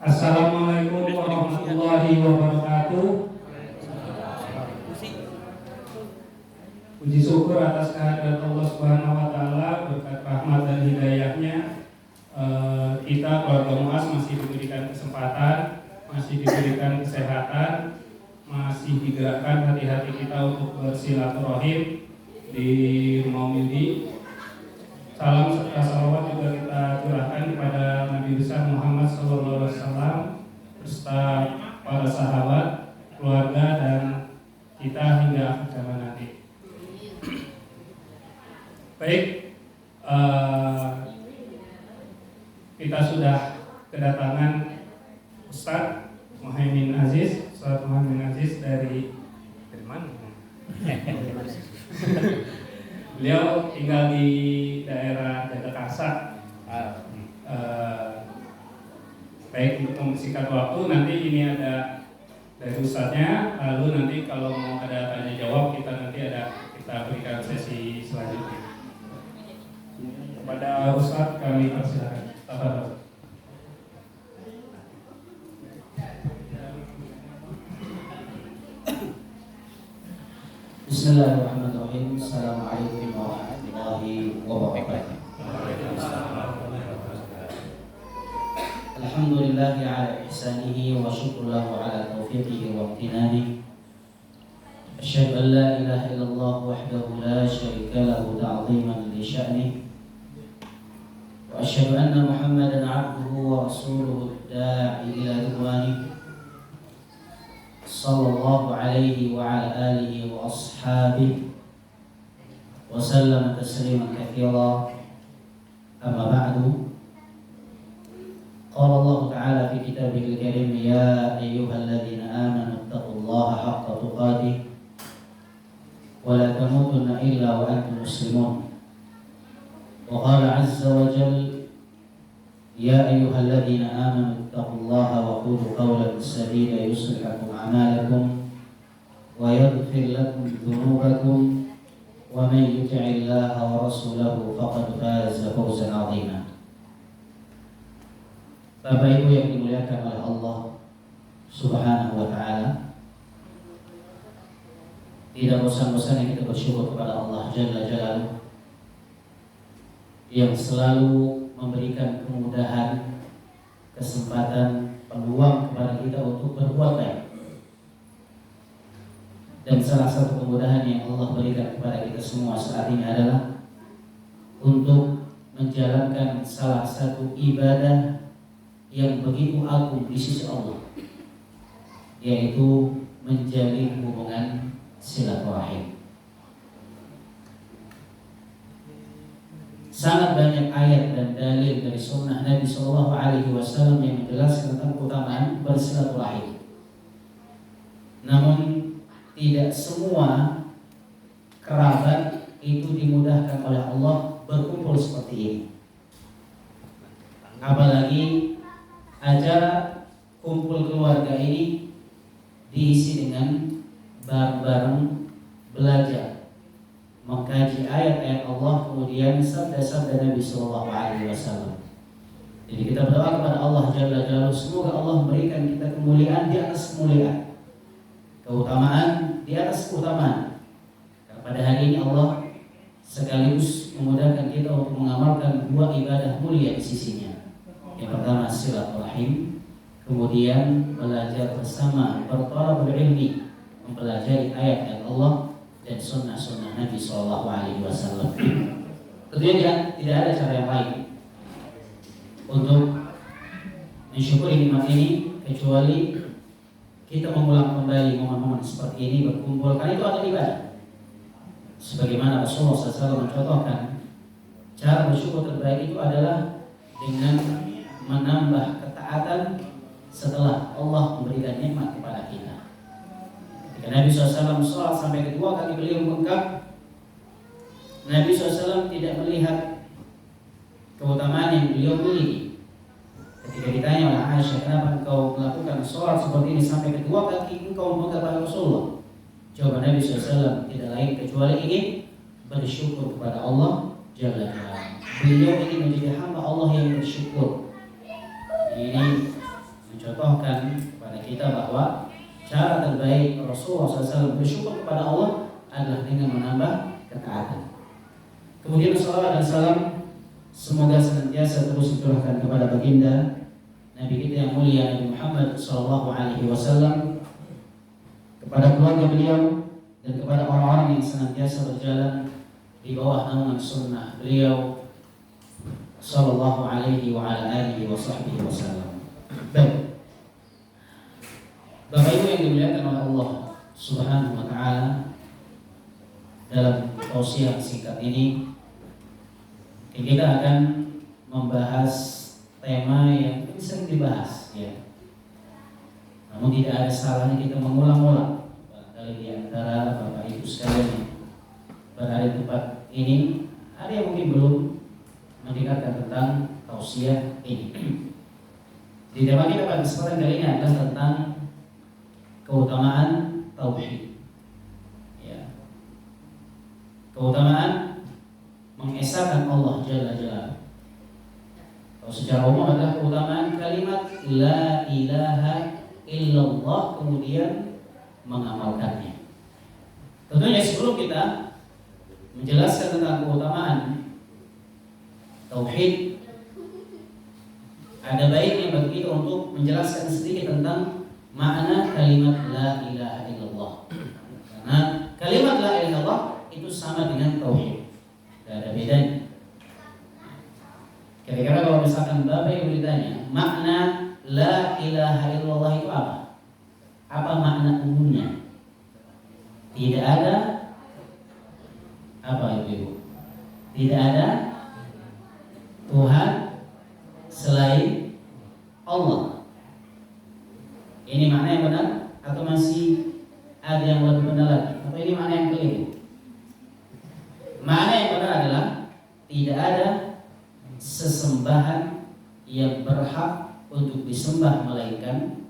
Assalamualaikum warahmatullahi wabarakatuh. Puji syukur atas kehadirat Allah Subhanahu wa taala, berkat rahmat dan hidayahnya kita keluarga Muas masih diberikan kesempatan, masih diberikan kesehatan, masih digerakkan hati-hati kita untuk bersilaturahim di rumah Maulidi. Salam serta salawat juga kita curahkan kepada Nabi besar Muhammad SAW beserta para sahabat, keluarga dan kita hingga akhir zaman nanti. Baik, kita sudah kedatangan Ustadz Muhaimin Aziz. Ustadz Muhaimin Aziz dari mana? Beliau tinggal di daerah Jagakarsa. Baik, untuk mempersingkat waktu, nanti ini ada dari Ustadznya, lalu nanti kalau mau ada tanya jawab kita berikan sesi selanjutnya. Kepada Ustadz kami persilakan. Tafadhol. Bismillahirrahmanirrahim. Assalamualaikum warahmatullahi wabarakatuh. Alhamdulillahi ala ihsanihi wa syukurlahu ala taufiqihi wa amtinanihi. Asyhadu an la ilaha illallah wahdahu la syarika lahu ta'ziman li sya'nihi. Wa asyhadu anna Muhammadan 'abduhu wa rasuluhu ad-da'i ila ridwanihi. Sallallahu alaihi wa ala alihi wa ashabihi wa sallama tasliman katsira. Amma ba'du. Qala Allah Ta'ala fi kitabihil karim, ya ayyuhalladzina amanu taqullaha haqqa tuqatih wa la tamutunna illa wa antum muslimun. Wa qala 'azza wa jalla, ya ayyuhalladzina amanu taqullaha wa qulu qawlan sadida yuslih lakum a'malakum wa yaghfir lakum dhunubakum wa man yuti'illaha wa rasulahu faqad faza fawzan 'azima. Bapak Ibu yang dimuliakan oleh Allah Subhanahu wa taala, tidak bosan-bosannya kita bersyukur kepada Allah Jalla Jalaluhu yang selalu memberikan kemudahan, kesempatan, peluang kepada kita untuk berbuat baik. Dan salah satu kemudahan yang Allah berikan kepada kita semua saat ini adalah untuk menjalankan salah satu ibadah yang begitu agung di sisi Allah, yaitu menjalin hubungan silaturahim. Sangat banyak ayat dan dalil dari sunnah Nabi SAW yang menjelaskan tentang keutamaan bersilaturahim. Namun tidak semua kerabat itu dimudahkan oleh Allah berkumpul seperti ini. Apalagi acara kumpul keluarga ini diisi dengan bareng-bareng belajar, mengkaji ayat-ayat Allah, kemudian sabda-sabda Nabi SAW. Jadi kita berdoa kepada Allah Jalla Jalaluhu, semoga Allah memberikan kita kemuliaan di atas kemuliaan, keutamaan di atas keutamaan. Karena pada hari ini Allah sekaligus memudahkan kita untuk mengamalkan dua ibadah mulia di sisinya. Yang pertama silaturahim, kemudian belajar bersama, berthalabul ilmi, mempelajari ayat-ayat Allah dan sunnah-sunnah Nabi SAW. Tentunya tidak ada cara yang lain untuk mensyukuri nikmat ini kecuali kita mengulang kembali momen-momen seperti ini, berkumpul, karena itu adalah ibadah. Sebagaimana Rasulullah SAW mencontohkan, cara bersyukur terbaik itu adalah dengan menambah ketaatan setelah Allah memberikan nikmat kepada kita. Ketika Nabi SAW sholat sampai kedua kali beliau mengungkap, Nabi SAW tidak melihat keutamaan yang beliau miliki. Ketika ditanya oleh Aisyah, kenapa engkau melakukan sholat seperti ini sampai kedua kali engkau mengungkap Rasulullah? Jawaban Nabi SAW tidak lain kecuali ingin bersyukur kepada Allah Jalla Jalaluhu. Beliau ingin menjadi hamba Allah yang bersyukur. Ini Rasulullah SAW bersyukur kepada Allah adalah dengan menambah ketaatan. Kemudian salawat dan salam semoga senantiasa terus dicurahkan kepada baginda Nabi kita yang mulia Nabi Muhammad SAW, kepada keluarga beliau dan kepada orang-orang yang senantiasa berjalan di bawah naungan sunnah beliau sallallahu alaihi wa ala alihi wa sahbihi wasallam. Baik, Bapak Ibu yang dimuliakan oleh Allah Subhanahu wa taala, dalam tausiah singkat ini kita akan membahas tema yang sering dibahas, ya. Namun tidak ada salahnya kita mengulang-ulang. Barangkali di antara Bapak Ibu sekalian yang berada di tempat ini ada yang mungkin belum mendengarkan tentang tausiah ini. Di tema kita pada kesempatan kali ini adalah tentang keutamaan tauhid. Ya. Keutamaan mengesahkan Allah Jalla Jalla. Kalau secara umum adalah keutamaan kalimat La ilaha illallah, kemudian mengamalkannya. Tentunya sebelum kita menjelaskan tentang keutamaan tauhid, ada baiknya bagi kita untuk menjelaskan sedikit tentang makna kalimat La ilaha illallah. Karena kalimat La ilaha illallah itu sama dengan tauhid, tidak ada bedanya. Kira-kira kalau misalkan Bapak Ibu ditanya makna La ilaha illallah itu apa? Apa makna umumnya? Tidak ada apa Ibu? Tidak ada Tuhan selain Allah. Ini makna yang benar atau masih ada yang lebih benar lagi? Atau ini makna yang keliru? Makna yang benar adalah tidak ada sesembahan yang berhak untuk disembah melainkan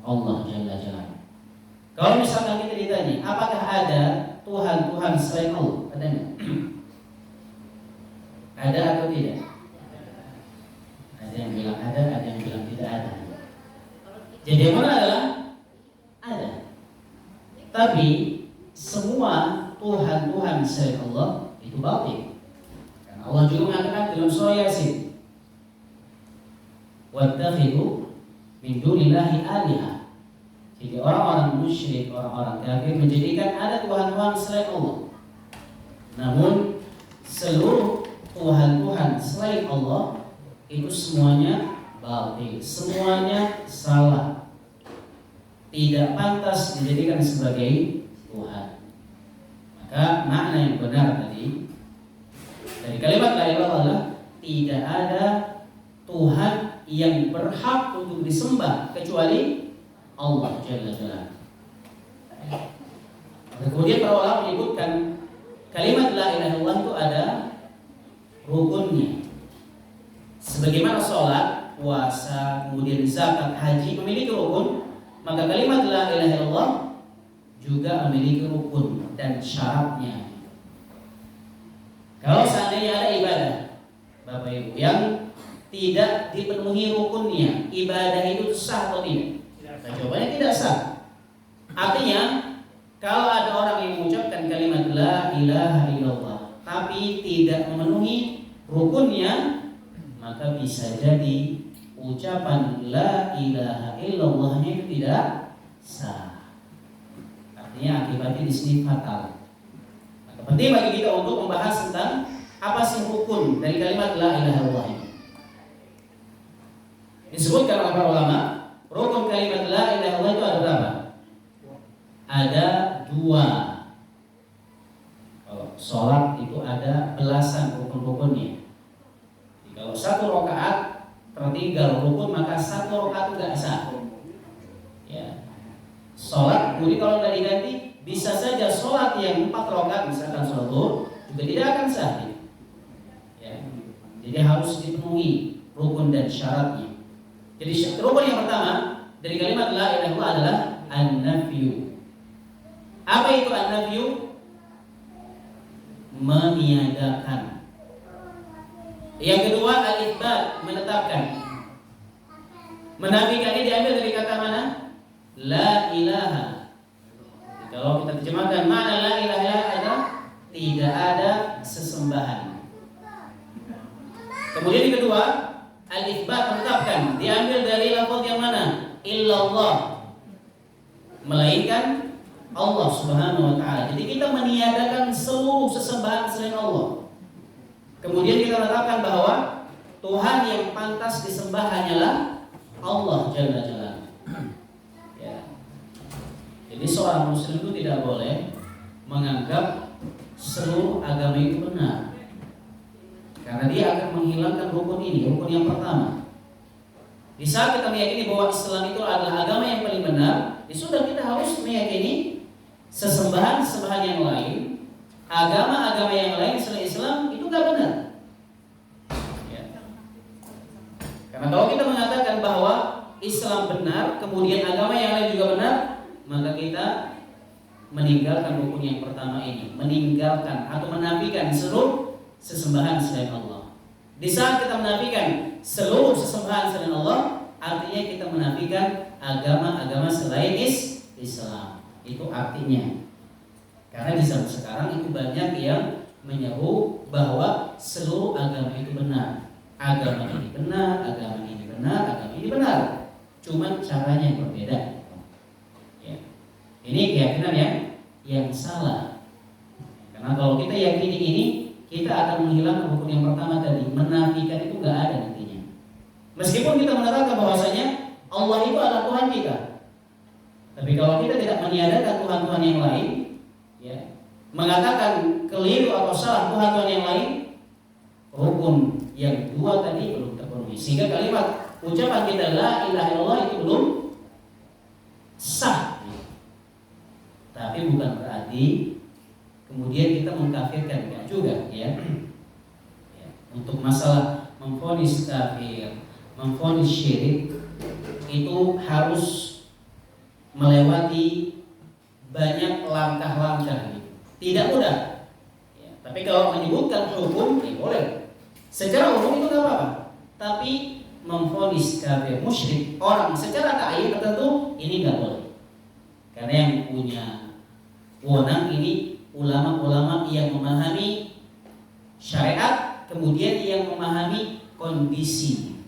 Allah Jalla Jalla. Kalau misalkan kita ditanya, apakah ada Tuhan-Tuhan selain Allah? Ada nggak? Ada atau tidak? Ada yang bilang ada yang bilang tidak ada. Jadi yang mana adalah ada. Tapi semua Tuhan-Tuhan selain Allah itu batil. Karena Allah juga mengatakan dalam surah Yasin, wattakhidhu min dunillahi alihah. Jadi orang-orang musyrik, orang-orang kafir menjadikan ada Tuhan-Tuhan selain Allah. Namun seluruh Tuhan-Tuhan selain Allah itu semuanya batil, semuanya salah, tidak pantas dijadikan sebagai Tuhan. Maka makna yang benar tadi dari kalimat la ilaha illallah, tidak ada Tuhan yang berhak untuk disembah kecuali Allah Jalla Jalla. Kemudian para ulama menyebutkan kalimat la ilaha illallah itu ada rukunnya. Sebagaimana sholat, puasa, kemudian zakat, haji memiliki rukun, maka kalimat la ilaha illallah juga memiliki rukun dan syaratnya. Kalau seandainya ada ibadah, Bapak Ibu, yang tidak dipenuhi rukunnya, ibadah itu sah atau tidak? Nah, jawabannya tidak sah. Artinya, kalau ada orang yang mengucapkan kalimat la ilaha illallah tapi tidak memenuhi rukunnya, maka bisa jadi ucapan la ilaha illallahnya itu tidak sah. Artinya akibatnya di sini fatal. Maka penting bagi kita untuk membahas tentang apa sih rukun dari kalimat la ilaha illallah ini. Disebutkan oleh para ulama, rukun kalimat la ilaha illallah itu ada berapa? Ada 2. Kalau sholat itu ada belasan rukun-rukunnya. Jadi kalau 1 rakaat tertinggal rukun, maka 1 rakaat itu tidak sah. Ya. Sholat, kemudian kalau tidak diganti, bisa saja sholat yang 4 rakaat, misalkan sholat zuhur, juga tidak akan sah. Ya. Jadi harus dipenuhi rukun dan syaratnya. Jadi rukun yang pertama dari kalimat la ilaha illallah adalah an-nafyu. Apa itu an-nafyu? Meniadakan. Yang kedua al-itsbat, menetapkan. Menafikan ini diambil dari kata mana? La ilaha. terjemahkan makna la ilaha illallah adalah tidak ada sesembahan. Kemudian yang kedua, al-itsbat menetapkan, diambil dari lafaz yang mana? Illallah, melainkan Allah Subhanahu wa taala. Jadi kita meniadakan seluruh sesembahan selain Allah. Kemudian kita katakan bahwa Tuhan yang pantas disembah hanyalah Allah Jalla Jalaluhu. Ya. Jadi seorang muslim itu tidak boleh menganggap seluruh agama itu benar, karena dia akan menghilangkan rukun ini, rukun yang pertama. Di saat kita meyakini bahwa Islam itu adalah agama yang paling benar, sudah kita harus meyakini sesembahan-sesembahan yang lain, agama-agama yang lain selain Islam itu nggak benar. Ya. Karena kalau kita mengatakan bahwa Islam benar, kemudian agama yang lain juga benar, maka kita meninggalkan rukun yang pertama ini, meninggalkan atau menafikan seluruh sesembahan selain Allah. Di saat kita menafikan seluruh sesembahan selain Allah, artinya kita menafikan agama-agama selain Islam. Itu artinya. Karena di zaman sekarang itu banyak yang menyeru bahwa seluruh agama itu benar. Agama ini benar, agama ini benar, agama ini benar. Cuma caranya yang berbeda. Ya. Ini keyakinan yang salah. Karena kalau kita yakini ini, kita akan menghilangkan rukun yang pertama tadi, menafikan itu nggak ada nantinya. Meskipun kita mengatakan bahwasanya Allah itu adalah Tuhan kita, tapi kalau kita tidak meniadakan Tuhan-Tuhan yang lain, ya, mengatakan keliru atau salah Tuhan-Tuhan yang lain, rukun yang dua tadi belum terpenuhi. Sehingga kalimat ucapan kita la ilaha illallah itu belum sah. Tapi bukan berarti kemudian kita mengkafirkan, enggak juga, ya. Ya. Untuk masalah memvonis kafir, memvonis syirik, itu harus melewati banyak langkah-langkah. Tidak mudah. Ya. Tapi kalau menyebutkan hukum, ya boleh. Secara umum itu tidak apa-apa. Tapi memvonis kafir, musyrik, orang secara ta'yin tertentu, ini tidak boleh. Karena yang punya wewenang ini ulama-ulama yang memahami syariat, kemudian yang memahami kondisi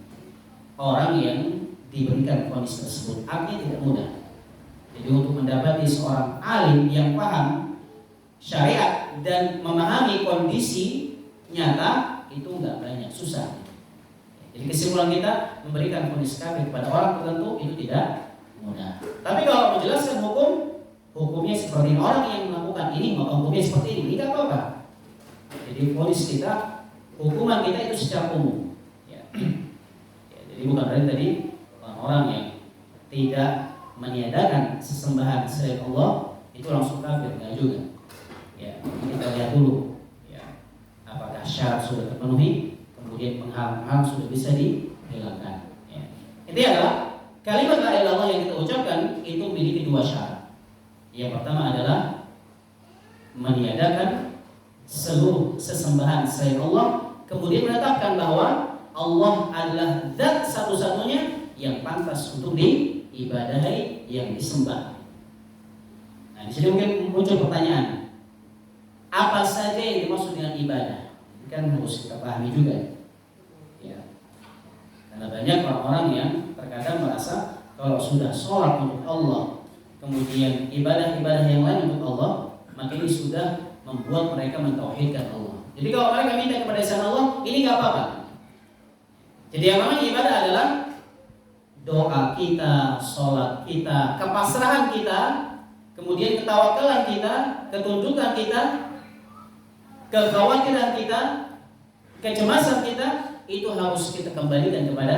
orang yang diberikan vonis tersebut. Artinya tidak mudah. Jadi untuk mendapati seorang alim yang paham syariat dan memahami kondisi nyata itu enggak banyak, susah. Jadi kesimpulan kita memberikan vonis kafir kepada orang tertentu itu tidak mudah. Tapi kalau menjelaskan hukum, hukumnya seperti ini. Orang yang melakukan ini maka hukumnya seperti ini, tidak apa-apa. Jadi vonis kita, hukuman kita itu secara umum. Ya. Ya, jadi bukan berarti tadi orang yang tidak meniadakan sesembahan selain Allah itu langsung kafir, enggak juga. Ya, kita lihat dulu. Ya, apakah syarat sudah terpenuhi, kemudian penghalang-halang sudah bisa dihilangkan. Ya. Itu adalah kalimat la ilaha illallah yang kita ucapkan itu memiliki dua syarat. Yang pertama adalah meniadakan seluruh sesembahan selain Allah, kemudian menetapkan bahwa Allah adalah zat satu-satunya yang pantas untuk diibadahi, yang disembah. Nah, di sini mungkin muncul pertanyaan, apa saja yang dimaksud dengan ibadah? Ini kan harus kita pahami juga. Ya. Karena banyak orang-orang yang terkadang merasa kalau sudah sholat untuk Allah, kemudian ibadah-ibadah yang lain untuk Allah, maka ini sudah membuat mereka mentauhidkan Allah. Jadi kalau mereka minta kepada selain Allah, ini nggak apa-apa. Jadi yang namanya ibadah adalah doa kita, sholat kita, kepasrahan kita, kemudian ketawakalan kita, ketundukan kita, kekhawatiran kita, kecemasan kita, itu harus kita kembalikan kepada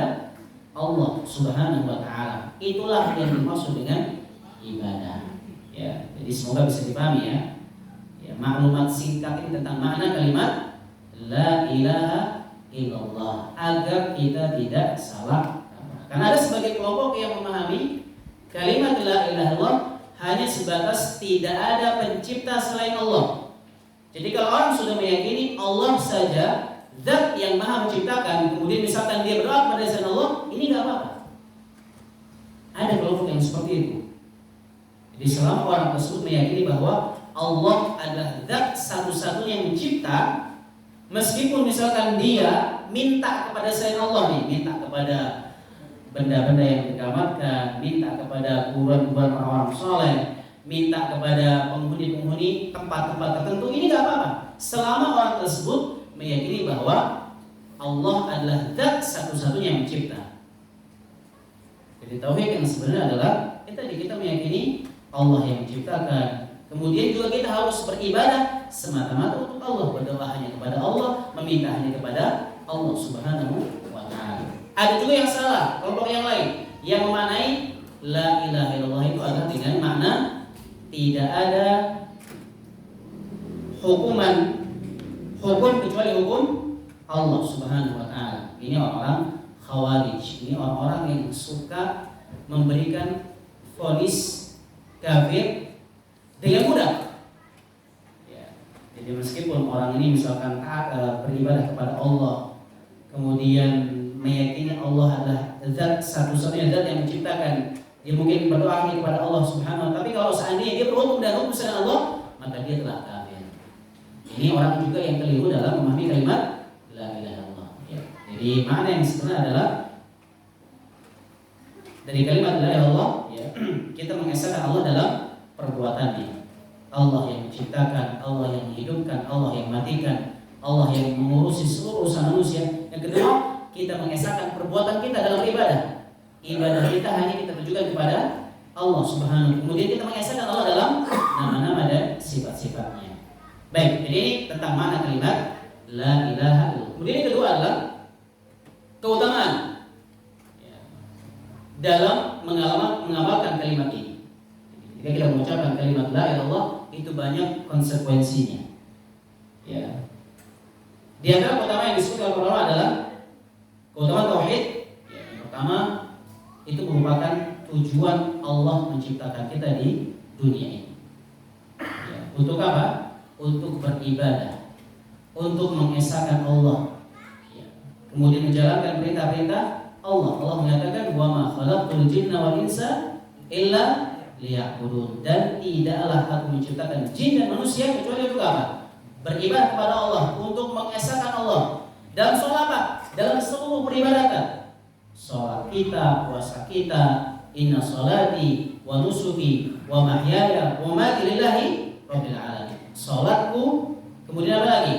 Allah Subhanahu wa taala. Itulah yang dimaksud dengan ibadah. Ya, jadi semoga bisa dipahami ya. Ya, maklumat singkat ini tentang makna kalimat la ilaha illallah agar kita tidak salah. Karena ada sebagai kelompok yang memahami kalimat la ilaha illallah hanya sebatas tidak ada pencipta selain Allah. Jadi kalau orang sudah meyakini Allah saja zat yang maha menciptakan, kemudian misalkan dia berdoa kepada selain Allah, ini nggak apa-apa. Ada kelompok yang seperti itu. Jadi selama orang tersebut meyakini bahwa Allah adalah zat satu-satunya yang mencipta, meskipun misalkan dia minta kepada selain Allah nih, minta kepada benda-benda yang dikeramatkan, minta kepada kuburan-kuburan orang-orang soleh, minta kepada penghuni-penghuni tempat-tempat tertentu, ini gak apa-apa selama orang tersebut meyakini bahwa Allah adalah zat satu-satunya yang mencipta. Jadi tauhid yang sebenarnya adalah kita meyakini Allah yang menciptakan. Kemudian juga kita harus beribadah semata-mata untuk Allah, berdoa hanya kepada Allah, meminta hanya kepada Allah Subhanahu wa ta'ala. Ada juga yang salah, kelompok yang lain yang memaknai la ilaha illallah itu adalah dengan makna tidak ada hukum kecuali hukum Allah Subhanahu wa ta'ala. Ini orang-orang Khawarij, ini orang-orang yang suka memberikan vonis kafir dengan mudah. Ya. Jadi meskipun orang ini misalkan beribadah kepada Allah, kemudian meyakini Allah adalah zat satu-satunya zat yang menciptakan, dia mungkin berdoa kepada Allah Subhanahu wa ta'ala, tapi kalau seandainya dia berhukum dan hukum dengan Allah, maka dia telah kafir. Ini orang juga yang keliru dalam memahami kalimat la ilaha illallah. Ya. Jadi makna yang sebenarnya adalah dari kalimat la ilaha illallah, ya, kita mengesahkan Allah dalam perbuatannya. Allah yang menciptakan, Allah yang menghidupkan, Allah yang mematikan, Allah yang mengurusi seluruh urusan manusia. Yang kedua, kita mengesahkan perbuatan kita dalam ibadah. Ibadah kita hanya kita tujukan kepada Allah Subhanahu. Kemudian kita mengesahkan Allah dalam nama-nama dan sifat-sifatnya. Baik, jadi ini tentang makna kalimat la ilaha illallah. Kemudian yang kedua adalah keutamaan dalam mengamalkan kalimat ini. Jika kita mengucapkan kalimat la ilaha illallah, itu banyak konsekuensinya. Ya. Di antara keutamaan yang disebut oleh ulama adalah keutamaan tauhid. Ya, yang pertama itu merupakan tujuan Allah menciptakan kita di dunia ini. Ya, untuk apa? Untuk beribadah, untuk mengesahkan Allah. Ya. Kemudian menjalankan perintah-perintah Allah. Allah mengatakan wa ma khalaqtul jinna wal insa illa liya'budun, dan tidaklah aku menciptakan jin dan manusia kecuali untuk apa? Beribadah kepada Allah, untuk mengesahkan Allah. Dalam soal apa? Dalam seluruh peribadatan. Salat kita, puasa kita, inna salati wa nusuki wa mahyaya wa mamati lillahi rabbil alamin. Salatku, kemudian apa lagi?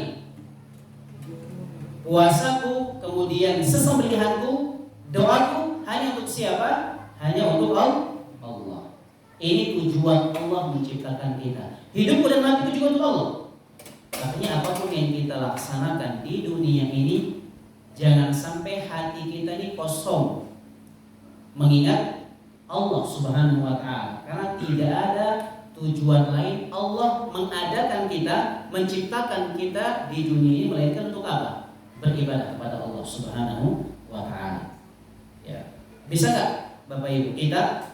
Puasaku, kemudian sesembelihanku, doaku hanya untuk siapa? Hanya untuk Allah. Ini tujuan Allah menciptakan kita. Hidupku dan matiku juga untuk Allah. Artinya apapun yang kita laksanakan di dunia ini, jangan sampai hati kita ini kosong mengingat Allah Subhanahu wa ta'ala. Karena tidak ada tujuan lain Allah mengadakan kita, menciptakan kita di dunia ini melainkan untuk apa? Beribadah kepada Allah Subhanahu wa ta'ala. Ya. Bisa gak Bapak Ibu kita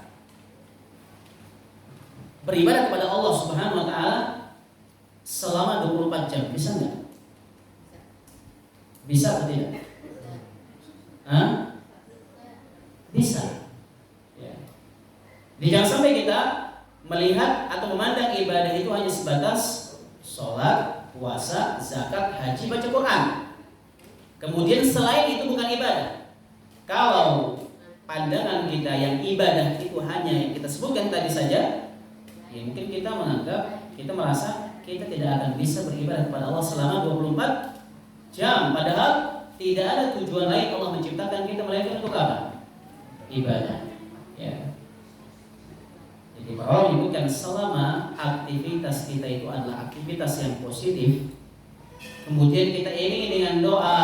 beribadah kepada Allah Subhanahu wa ta'ala selama 24 jam? Bisa gak? Bisa atau tidak? Hah? Bisa. Ya. Jangan sampai kita melihat atau memandang ibadah itu hanya sebatas sholat, puasa, zakat, haji, baca Quran. Kemudian selain itu bukan ibadah. Kalau pandangan kita yang ibadah itu hanya yang kita sebutkan tadi saja, ya mungkin kita menganggap, kita merasa kita tidak akan bisa beribadah kepada Allah selama 24 jam. Padahal tidak ada tujuan lain Allah menciptakan kita melainkan untuk apa? Ibadah. Ya. Jadi kalau menyebutkan selama aktivitas kita itu adalah aktivitas yang positif, kemudian kita iringi dengan doa,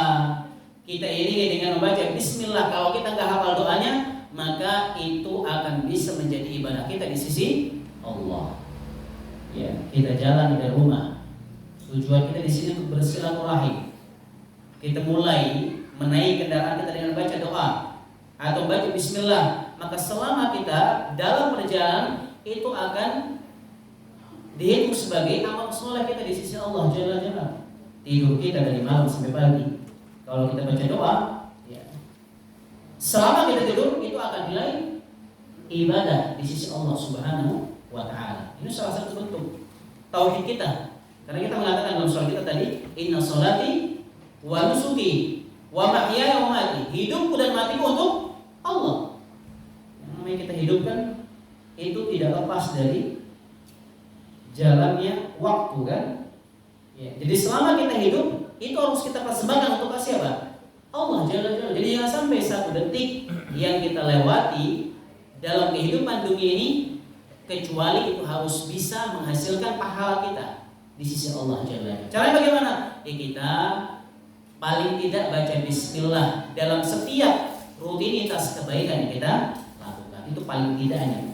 kita iringi dengan membaca Bismillah. Kalau kita nggak hafal doanya, maka itu akan bisa menjadi ibadah kita di sisi Allah. Ya, kita jalan dari rumah, tujuan kita di sini untuk bersilaturahim. Kita mulai menaiki kendaraan kita dengan baca doa atau baca Bismillah, maka selama kita dalam perjalanan itu akan dihitung sebagai amal soleh kita di sisi Allah Jalla Jalla. Tidur kita dari malam sampai pagi, kalau kita baca doa, ya, selama kita tidur itu akan nilai ibadah di sisi Allah Subhanahu wa ta'ala. Ini salah satu bentuk tauhid kita. Karena kita mengatakan dalam surah kita tadi, inna sholati wa nusuki wa mahyaya wa mamati. Hidupku dan matiku untuk Allah. Yang namanya kita hidup kan itu tidak lepas dari jalannya waktu kan. Ya, jadi selama kita hidup itu harus kita persembahkan untuk siapa? Allah Jalla Jalla. Jadi jangan sampai satu detik yang kita lewati dalam kehidupan dunia ini kecuali itu harus bisa menghasilkan pahala kita di sisi Allah Jalla. Caranya bagaimana? Ya kita paling tidak baca bismillah dalam setiap rutinitas kebaikan yang kita lakukan. Itu paling tidaknya.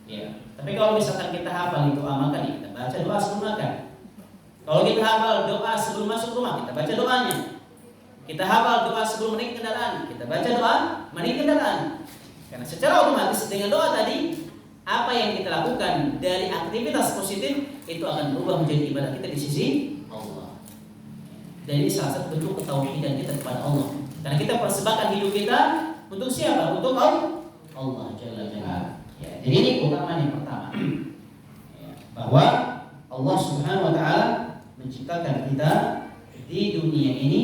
Ya. Tapi kalau misalkan kita hafal itu makan, ya kita baca doa sebelum makan. Kalau kita hafal doa sebelum masuk rumah, kita baca doanya. Kita hafal doa sebelum menaiki kendaraan, kita baca doa menaiki kendaraan. Karena secara otomatis dengan doa tadi, apa yang kita lakukan dari aktivitas positif itu akan berubah menjadi ibadah kita di sisi Allah. Dan ini salah satu bentuk ketauhidan kita kepada Allah. Karena kita persembahkan hidup kita untuk siapa? Untuk Allah Jalla Jalla. Ya, jadi ini keutamaan yang pertama. Ya, bahwa Allah Subhanahu wa taala menciptakan kita di dunia ini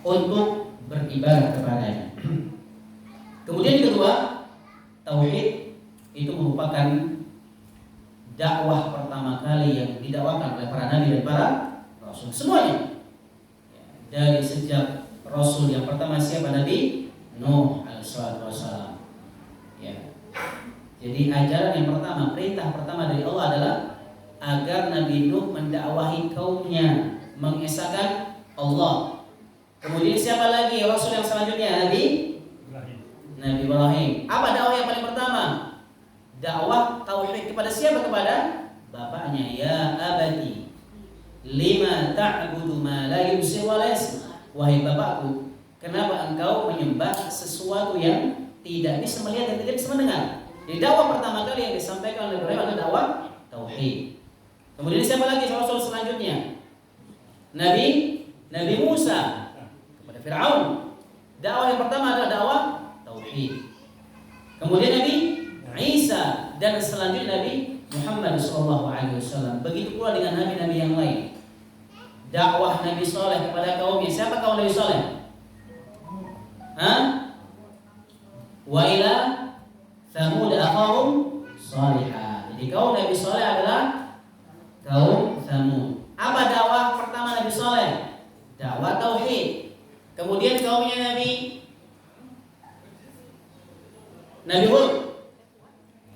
untuk beribadah kepadanya. Kemudian kedua, tauhid itu merupakan dakwah pertama kali yang didakwakan oleh para nabi dan para rasul semuanya. Ya, dari sejak rasul yang pertama siapa? Nabi Nuh alaihissalam. Ya. Jadi ajaran yang pertama, perintah pertama dari Allah adalah agar Nabi Nuh mendakwahi kaumnya mengesahkan Allah. Kemudian siapa lagi rasul yang selanjutnya? Nabi Ibrahim. Apa dakwah yang paling pertama? Dakwah tauhid kepada siapa? Kepada bapaknya. Ya abadi lima ta'budu ma la yubsir wa la yasma. Wahai bapakku, kenapa engkau menyembah sesuatu yang tidak bisa melihat dan tidak bisa mendengar? Jadi dakwah pertama kali yang disampaikan oleh Ibrahim adalah dakwah tauhid. Kemudian siapa lagi rasul selanjutnya? Nabi Musa kepada Firaun. Dakwah yang pertama adalah dakwah tauhid. Kemudian Nabi Isa dan selanjutnya Nabi Muhammad SAW. Begitu pula dengan nabi-nabi yang lain. Dakwah Nabi Saleh kepada kaumnya. Siapa kaum Nabi Saleh? Wa ila Thamud akhahum Salihah. Jadi kaum Nabi Saleh adalah kaum Thamud. Apa dakwah pertama Nabi Saleh? Dakwah tauhid. Kemudian kaumnya Nabi Hud.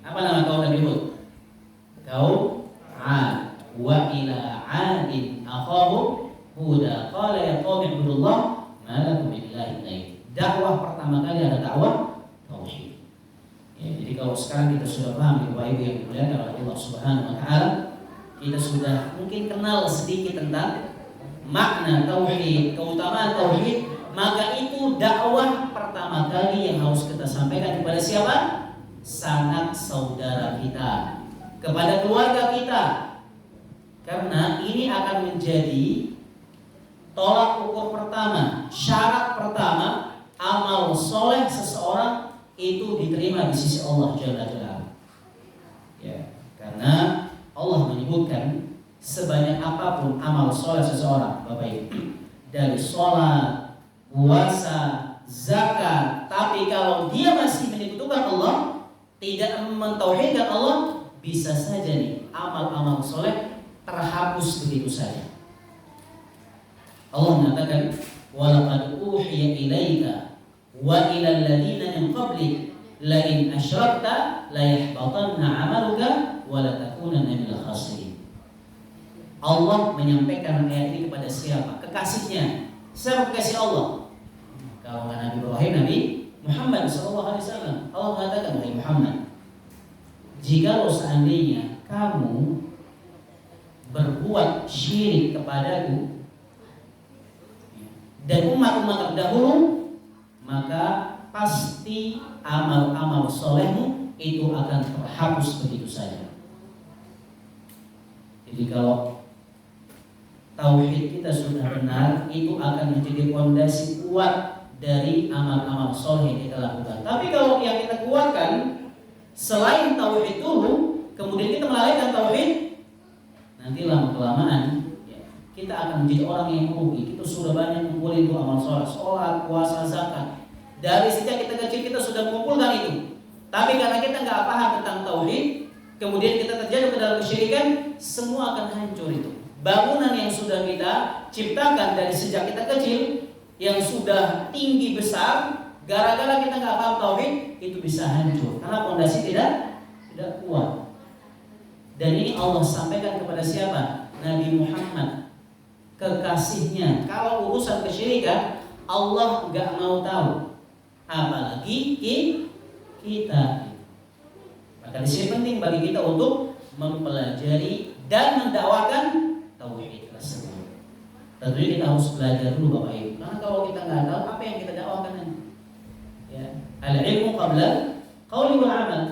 Apa nama kaum Nabi Hud? Kaum 'ad. Wa ila 'adin akhahum Huda. Qala ya qaumi ibudullah ma lakum min ilahin lain. Dakwah pertama kali adalah dakwah tauhid. Ya, jadi kalau sekarang kita sudah paham Bapak Ibu yang dimuliakan oleh Allah Subhanahu wa taala, kita sudah mungkin kenal sedikit tentang makna tauhid, keutamaan tauhid, maka itu dakwah pertama kali yang harus kita sampaikan kepada siapa? Sanak saudara kita, kepada keluarga kita. Karena ini akan menjadi tolak ukur pertama, syarat pertama amal soleh seseorang itu diterima di sisi Allah Jalla Jalla. Ya, karena Allah menyebutkan sebanyak apapun amal soleh seseorang, Bapak Ibu, dari sholat, puasa, zakat, tapi kalau dia masih menyekutukan Allah, tidak mentauhidkan Allah, bisa saja nih amal-amal soleh terhapus begitu saja. Allah mengatakan, walaqad uhiya ilaika wa ilal ladina min qablik la in asyrakta la yahbatanna 'amaluka wa la takunanna minal khasirin. Allah menyampaikan ayat ini kepada siapa? Kekasihnya. Siapa kekasih Allah? Kalau Nabi Ibrahim, Nabi Muhammad SAW. Allah mengatakan, wahai Muhammad, jika seandainya kamu berbuat syirik kepadaku dan umat-umat terdahulu, maka pasti amal-amal solehmu itu akan terhapus begitu saja. Jadi kalau tauhid kita sudah benar, itu akan menjadi fondasi kuat dari amal-amal soleh yang kita lakukan. Tapi kalau yang kita kuatkan selain tauhid dulu, kemudian kita melalaikan tauhid, nanti lama-kelamaan ya, kita akan menjadi orang yang merugi. Kita sudah banyak mengumpulin itu amal sholat, puasa, zakat. Dari sejak kita kecil kita sudah mengumpulkan itu. Tapi karena kita nggak paham tentang tauhid, kemudian kita terjatuh ke dalam kesyirikan, semua akan hancur itu. Bangunan yang sudah kita ciptakan dari sejak kita kecil, yang sudah tinggi besar, gara-gara kita nggak paham tauhid, itu bisa hancur karena fondasi tidak kuat. Dan ini Allah sampaikan kepada siapa? Nabi Muhammad, kekasihnya. Kalau urusan kesyirikan, Allah nggak mau tahu, apalagi kita. Maka di sini penting bagi kita untuk mempelajari dan mendakwakan tauhid tersebut. Tentunya kita harus belajar dulu Bapak Ibu. Karena kalau kita nggak tahu apa yang kita dakwakan nanti. Ya, al-ilmu qabla qauli wal amal.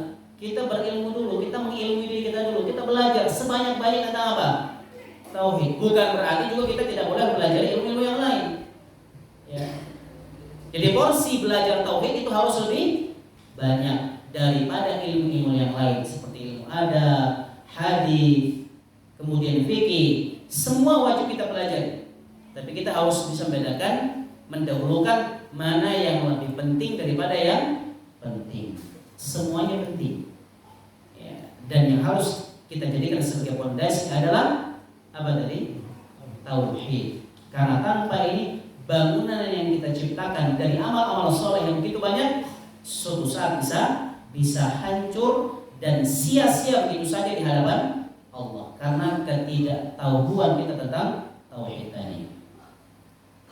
Kita berilmu dulu, kita mengilmui diri kita dulu, kita belajar sebanyak-banyak tentang apa? Tauhid. Bukan berarti juga kita tidak boleh belajar ilmu-ilmu yang lain. Ya. Jadi porsi belajar tauhid itu harus lebih banyak daripada ilmu-ilmu yang lain seperti ilmu adab, hadis, kemudian fikih. Semua wajib kita pelajari. Tapi kita harus bisa membedakan, mendahulukan mana yang lebih penting daripada yang penting. Semuanya penting. Ya. Dan yang harus kita jadikan sebagai fondasi adalah apa tadi? Tauhid. Karena tanpa ini bangunan yang kita ciptakan dari amal-amal soleh yang begitu banyak, suatu saat bisa hancur dan sia-sia begitu saja di hadapan Allah karena ketidaktahuan kita tentang tauhid tadi.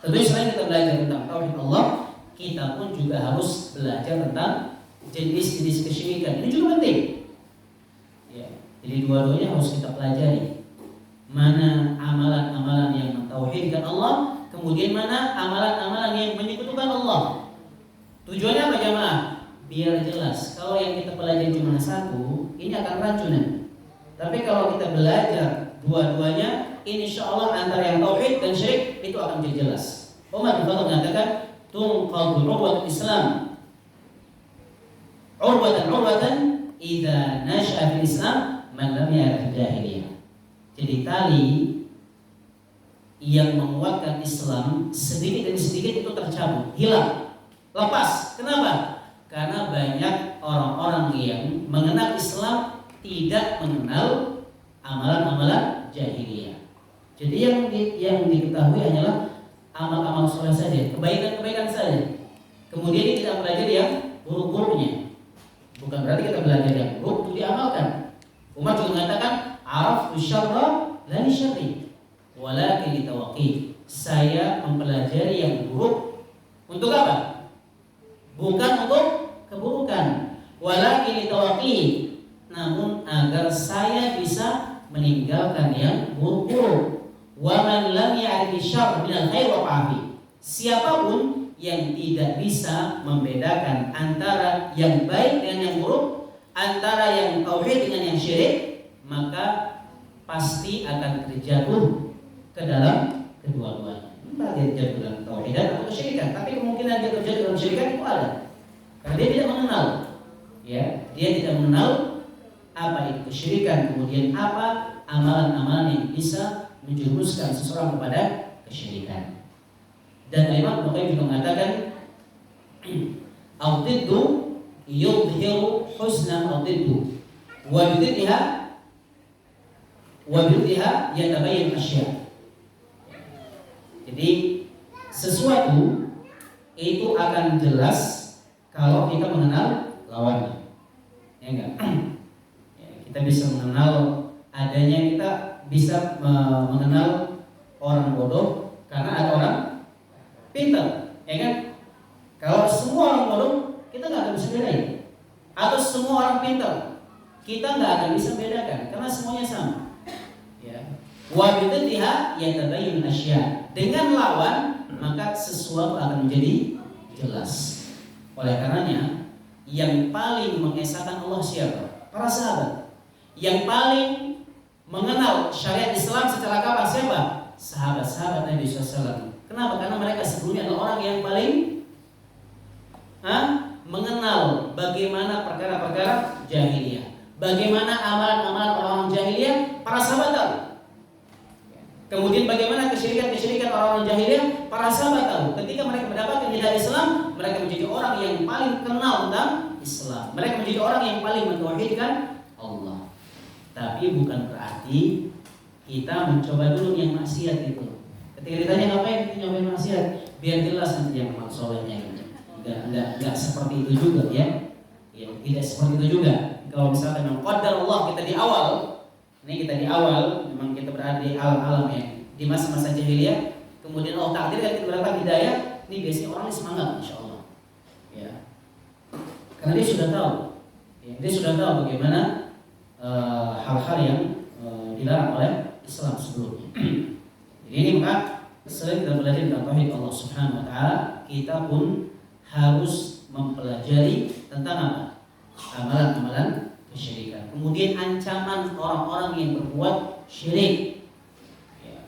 Tentunya selain kita belajar tentang tauhid Allah, kita pun juga harus belajar tentang jenis-jenis kesyirikan. Ini juga penting. Ya, jadi dua-duanya harus kita pelajari. Mana amalan-amalan yang mentauhidkan Allah, kemudian mana amalan-amalan yang menyekutukan Allah. Tujuannya apa jemaah? Biar jelas. Kalau yang kita pelajari cuma satu, ini akan rancunan. Tapi kalau kita belajar dua-duanya, insya Allah antara yang tauhid dan syirik itu akan menjadi jelas. Umar bin Khattab mengatakan, tunqadhu urwatul Islam urwatan idza nasha'a fil Islam man lam ya'rif jahiliyah. Jadi tali yang menguatkan Islam sedikit demi sedikit itu tercabut, hilang, lepas. Kenapa? Karena banyak orang-orang yang mengenal Islam tidak mengenal amalan-amalan jahiliyah. Jadi yang diketahui hanyalah amal-amal soleh saja, kebaikan-kebaikan saja. Kemudian kita belajar yang buruk-buruknya. Bukan berarti kita belajar yang buruk untuk diamalkan. Umar juga mengatakan, araftu syarra la li syarri walakin li tawaqi. Saya mempelajari yang buruk untuk apa? Bukan untuk keburukan. Walakin li tawaqi, namun agar saya bisa meninggalkan yang buruk-buruk. Wa man lam ya'rif syarra minal khair wa fa'fi. Siapapun yang tidak bisa membedakan antara yang baik dengan yang buruk, antara yang tauhid dengan yang syirik, maka pasti akan terjatuh ke dalam kedua-duanya. Entah dia terjatuh dalam tauhid atau kesyirikan, tapi kemungkinan dia terjatuh dalam syirikan itu ada. Karena dia tidak mengenal, ya, dia tidak mengenal apa itu kesyirikan, kemudian apa amalan-amalan yang bisa menjerumuskan seseorang kepada kesyirikan. Dan Imam Bukhari juga mengatakan, al-tiddu yudhiru husna al-tiddu wa bididha yatabayyan asya. Jadi sesuatu itu akan jelas kalau kita mengenal lawannya. Ya enggak? Ya, kita bisa mengenal adanya, kita bisa mengenal orang bodoh karena ada orang pintar, ya kan? Kalau semua orang bodoh, kita nggak akan bisa bedain. Atau semua orang pintar, kita nggak akan bisa bedakan karena semuanya sama. Ya. Wa bididha yatabayyun asya. Dengan lawan, maka sesuatu akan menjadi jelas. Oleh karenanya, yang paling mengesahkan Allah siapa? Para sahabat. Yang paling mengenal syariat Islam secara kapal siapa? Sahabat-sahabat Nabi SAW. Kenapa? Karena mereka sebelumnya adalah orang yang paling mengenal bagaimana perkara-perkara jahiliyah, Bagaimana amalan-amalan orang jahiliyah, para sahabat tahu. Kemudian bagaimana kesyirikan-kesyirikan orang jahiliyah, para sahabat tahu. Ketika mereka mendapatkan hidayah Islam, mereka menjadi orang yang paling kenal tentang Islam. Mereka menjadi orang yang paling mentauhidkan Allah. Tapi bukan berarti kita mencoba dulu yang maksiat itu. Ketika ditanya ngapain kita nyobain maksiat, biar jelas nanti yang amal solehnya. Enggak seperti itu juga ya. Ya, tidak seperti itu juga. Kalau misalkan memang qadar Allah kita di awal, ini kita di awal memang kita berada di alam-alam ya, di masa-masa jahiliyah, kemudian Allah takdirkan kita mendapatkan hidayah, ini biasanya orang ini semangat insyaallah. Ya. Karena dia sudah tahu. Ya, dia sudah tahu bagaimana hal-hal yang dilarang oleh Islam sebelumnya. Jadi ini maka selain kita belajar tentang tauhid Allah Subhanahu wa taala, kita pun harus mempelajari tentang apa? Amalan-amalan kesyirikan. Kemudian ancaman orang-orang yang berbuat syirik. Ya.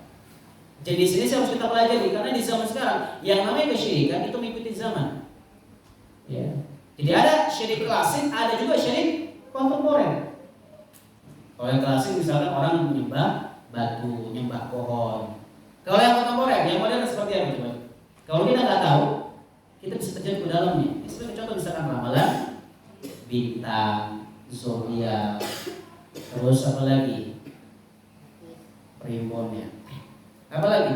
Jadi sini harus kita pelajari karena di zaman sekarang yang namanya kesyirikan itu mengikuti zaman. Ya. Jadi ada syirik klasik, ada juga syirik kontemporer. Kalau yang klasik misalkan orang menyembah batu, menyembah pohon. Kalau yang kontemporer, yang modern seperti apa coba? Kalau kita nggak tahu, kita bisa terjun ke dalamnya. Sebagai contoh misalkan ramalan, bintang, zodiak, terus apa lagi? Primbonnya. Apa lagi?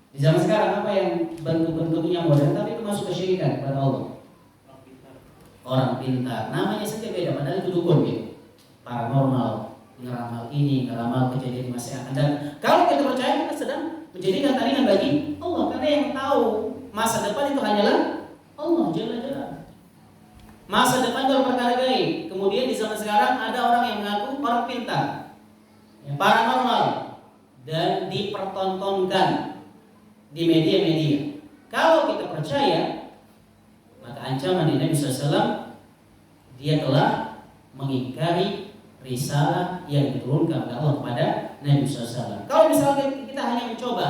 Di zaman sekarang apa yang bentuk-bentuknya modern tapi itu masuk kesyirikan kepada Allah? Orang pintar, namanya saja beda, padahal itu dukun gitu. Paranormal, ngeramal ini, ngeramal kejadian di masa yang akan datang. Kalau kita percaya kita sedang menjadikan tandingan bagi Allah, karena yang tahu masa depan itu hanyalah Allah Jalla. Masa depan kalau perkara gaib. Kemudian di zaman sekarang ada orang yang mengaku orang pintar, paranormal, dan dipertontonkan di media-media. Kalau kita percaya, maka ancaman Nabi SAW, dia telah mengingkari risalah yang diturunkan oleh Allah kepada Nabi SAW. Kalau misalnya kita hanya mencoba,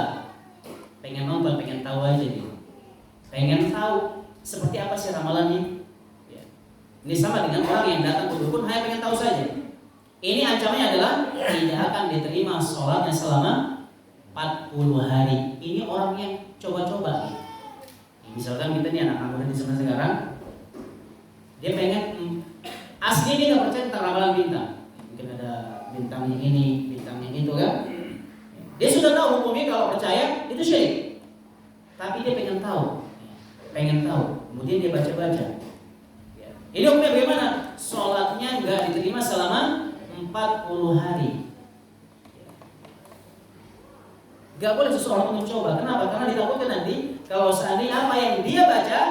pengen nonton, pengen tahu aja gitu, pengen tahu seperti apa sih ramalannya. Ini sama dengan orang yang datang ke dukun hanya pengen tahu saja. Ini ancamannya adalah tidak akan diterima sholatnya selama 40 hari. Ini orang yang coba-coba. Misalkan kita nih anak muda di zaman sekarang, dia pengen asli dia nggak percaya tentang ramalan bintang. Mungkin ada bintang yang ini, bintang yang itu kan. Dia sudah tahu hukumnya kalau percaya itu syirik. Tapi dia pengen tahu. Kemudian dia baca-baca. Ini hukumnya bagaimana? Sholatnya nggak diterima selama 40 hari. Gak boleh seseorang mencoba. Kenapa? Karena ditakutkan nanti kalau seandainya apa yang dia baca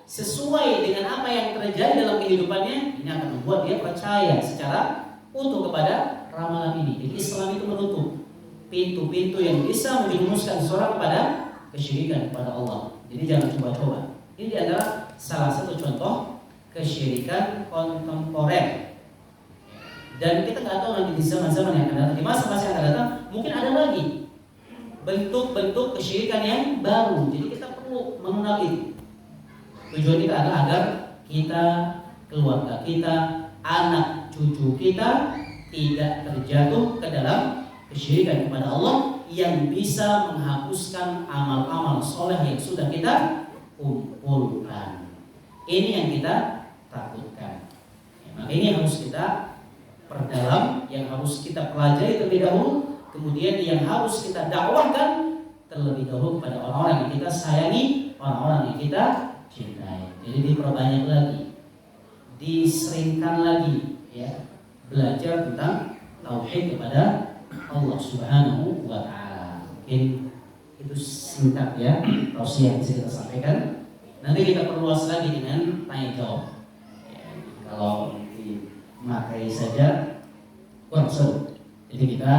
sesuai dengan apa yang terjadi dalam kehidupannya, ini akan membuat dia percaya secara utuh kepada ramalan ini. Jadi Islam itu menutup pintu-pintu yang bisa menjerumuskan seseorang kepada kesyirikan kepada Allah. Jadi jangan coba-coba. Ini adalah salah satu contoh kesyirikan kontemporer. Dan kita nggak tahu nanti di zaman-zaman yang akan datang, di masa-masa yang akan datang, mungkin ada lagi bentuk-bentuk kesyirikan yang baru. Jadi kita perlu mengenal itu. Tujuan kita adalah agar kita, keluarga kita, anak cucu kita tidak terjatuh ke dalam kesyirikan kepada Allah yang bisa menghapuskan amal-amal soleh yang sudah kita kumpulkan. Ini yang kita takutkan. Maka ini harus kita perdalam, yang harus kita pelajari terlebih dahulu, kemudian yang harus kita dakwahkan terlebih dahulu kepada orang-orang yang kita sayangi, orang-orang yang kita cintai. Jadi diperbanyak lagi, diseringkan lagi, ya, belajar tentang tauhid kepada Allah Subhanahu wa Ta'ala. Mungkin itu singkat ya, tausiah yang bisa kita sampaikan. Nanti kita perluas lagi dengan tanya jawab. Ya, kalau dimakai saja kurang seru. Jadi kita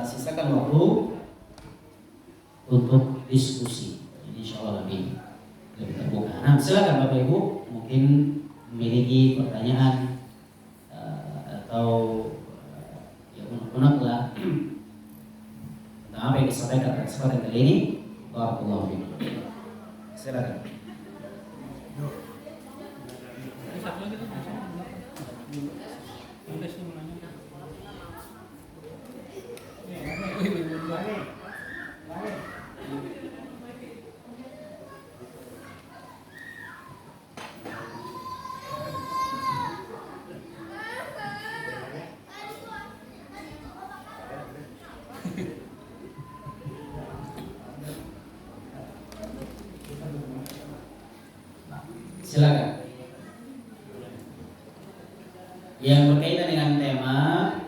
sisakan waktu untuk diskusi. Jadi insya Allah lebih terbuka. Nah, silakan Bapak Ibu, mungkin memiliki pertanyaan atau ya unek-unek lah tentang apa yang disampaikan pada kesempatan kali ini. Barakallahu fiikum. Silakan. Silakan. Yang berkaitan dengan tema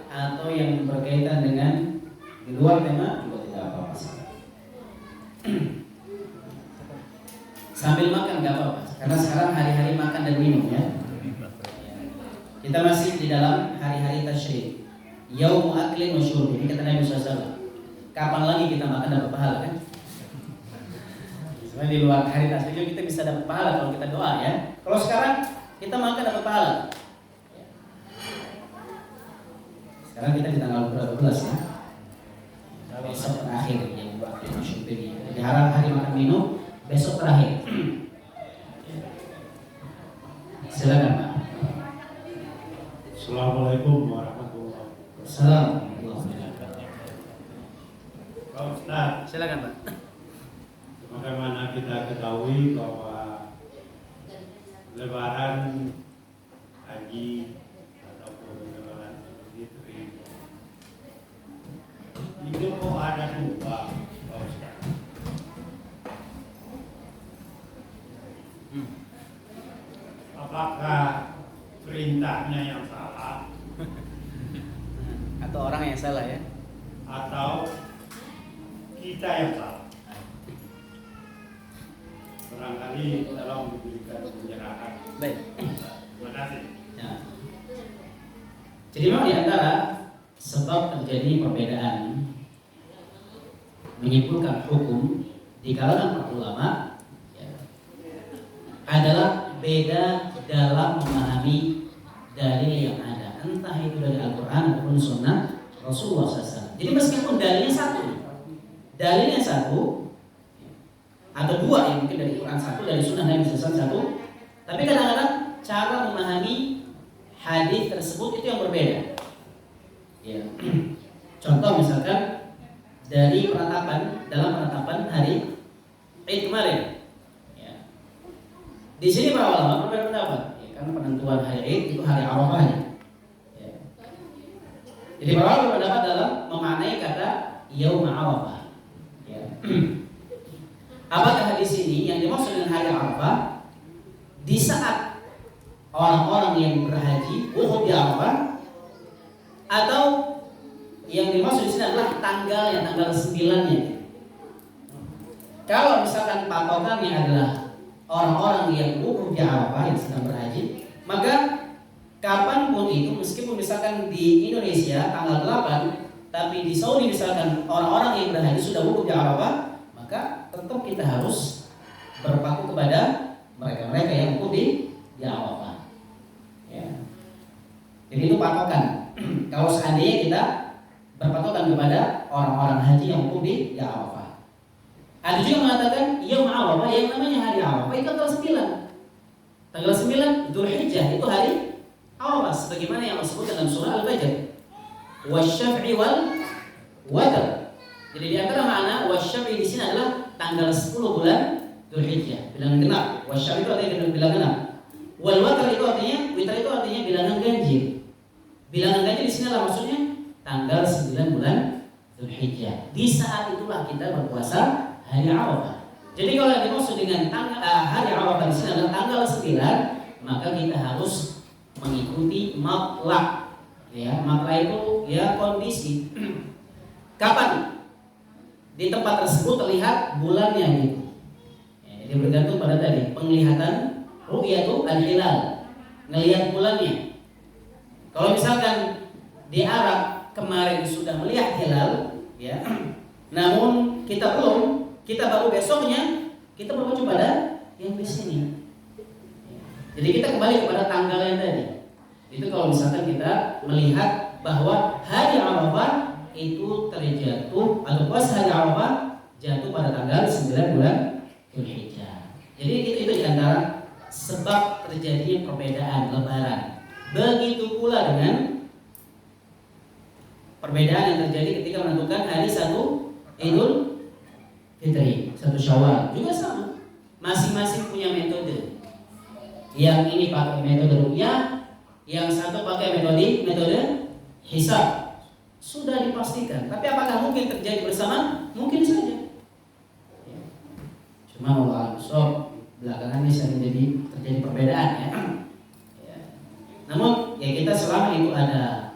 atau yang berkaitan dengan di luar tema juga tidak apa-apa. Sambil makan nggak apa-apa, karena sekarang hari-hari makan dan minum ya. Kita masih di dalam hari-hari tasyrik, Yaum aklin wa syurb. Ini kata Nabi SAW. Kapan lagi kita makan dapat pahala kan? Sebenarnya di luar hari tasyrik kita bisa dapat pahala kalau kita doa ya. Kalau sekarang kita makan dapat pahala. Sekarang kita di tanggal berapa belas ya? Besok terakhir yang Yaum syurb ini. Jadi hari makan minum besok terakhir. Silakan Pak. Assalamualaikum warahmatullahi wabarakatuh. Assalamualaikum. Pak Ustaz, Silakan Pak. bagaimana kita ketahui bahwa Lebaran haji ataupun Lebaran Fitri itu kok ada dua, Pak Ustaz? Apakah perintahnya yang salah Atau orang yang salah ya? atau kita yang salah? Barangkali tolong diberikan penjelasan. Baik. Terima kasih. Ya. Jadi memang di antara sebab terjadi perbedaan menyimpulkan hukum di kalangan para ulama ya, adalah beda dalam memahami dalil yang ada, entah itu dari Al-Quran ataupun Sunnah Rasulullah SAW. Jadi meskipun dalilnya satu atau dua, yang mungkin dari Quran satu, dari Sunnah Nabi SAW satu, tapi kadang-kadang cara memahami hadis tersebut itu yang berbeda. Ya. Contoh misalkan dari dalam penetapan hari Id kemarin. Ya. Di sini para ulama berbeda pendapat, ya, karena penentuan hari Id itu hari Arafahnya. Ya. Jadi para ulama berpendapat dalam memaknai kata Yaum Arafah. Ya. Apakah di sini yang dimaksud dengan hari Arafah di saat orang-orang yang berhaji wukuf di Arafah, atau yang dimaksud di sini adalah tanggal 9-nya? Kalau misalkan patokannya adalah orang-orang yang wukuf di Arafah yang sedang berhaji, maka kapanpun itu, meskipun misalkan di Indonesia tanggal 8, tapi di Saudi misalkan orang-orang yang berhaji sudah wukuf di Arafah, maka tetap kita harus berpaku kepada mereka-mereka yang wukuf di Arafah. Ya. Jadi itu patokan. Kalau seandainya kita berpatokan kepada orang-orang haji yang wukuf di Arafah. Ada juga mengatakan Yaum Arafah, yang namanya hari Arafah itu tanggal 9. Tanggal 9 Dzulhijjah itu hari Arafah, sebagaimana yang disebut dalam surah Al-Fajr. Wasyaf'i wal watr. Jadi di antara makna wasyaf'i di sini adalah tanggal 10 bulan Dzulhijjah, bilangan genap. Wasyaf'i itu artinya bilangan genap. Wal watr itu artinya, witr itu artinya bilangan ganjil. Bilangan ganjil di sini adalah maksudnya tanggal 9 bulan Dzulhijjah. Di saat itulah kita berpuasa hari Arafah. Jadi kalau yang dimaksud dengan hari Arafah di sini adalah tanggal 9, maka kita harus mengikuti matlaq. Ya, matlaq itu ya kondisi. Kapan di tempat tersebut terlihat bulannya gitu. Ya, jadi bergantung pada tadi penglihatan ru'yatu al-hilal, ngelihat bulannya. Kalau misalkan di Arab kemarin sudah melihat hilal, ya, namun kita belum, kita baru besoknya, kita berpacu pada yang di sini. Jadi kita kembali kepada tanggal yang tadi. Itu kalau misalkan kita melihat bahwa hari Arafah itu terjatuh atau pas hari Arafah jatuh pada tanggal 9 bulan Dzulhijjah. Jadi itu di antara sebab terjadinya perbedaan Lebaran. Begitu pula dengan perbedaan yang terjadi ketika menentukan hari satu Idul Fitri, satu Syawal juga sama. Masing-masing punya metode. Yang ini pakai metode ru'yah, yang satu pakai metode hisab. Sudah dipastikan. Tapi apakah mungkin terjadi bersama? Mungkin saja. Ya. Cuma Allah belakangan ini sering terjadi perbedaan ya. Ya. Namun ya kita selama itu ada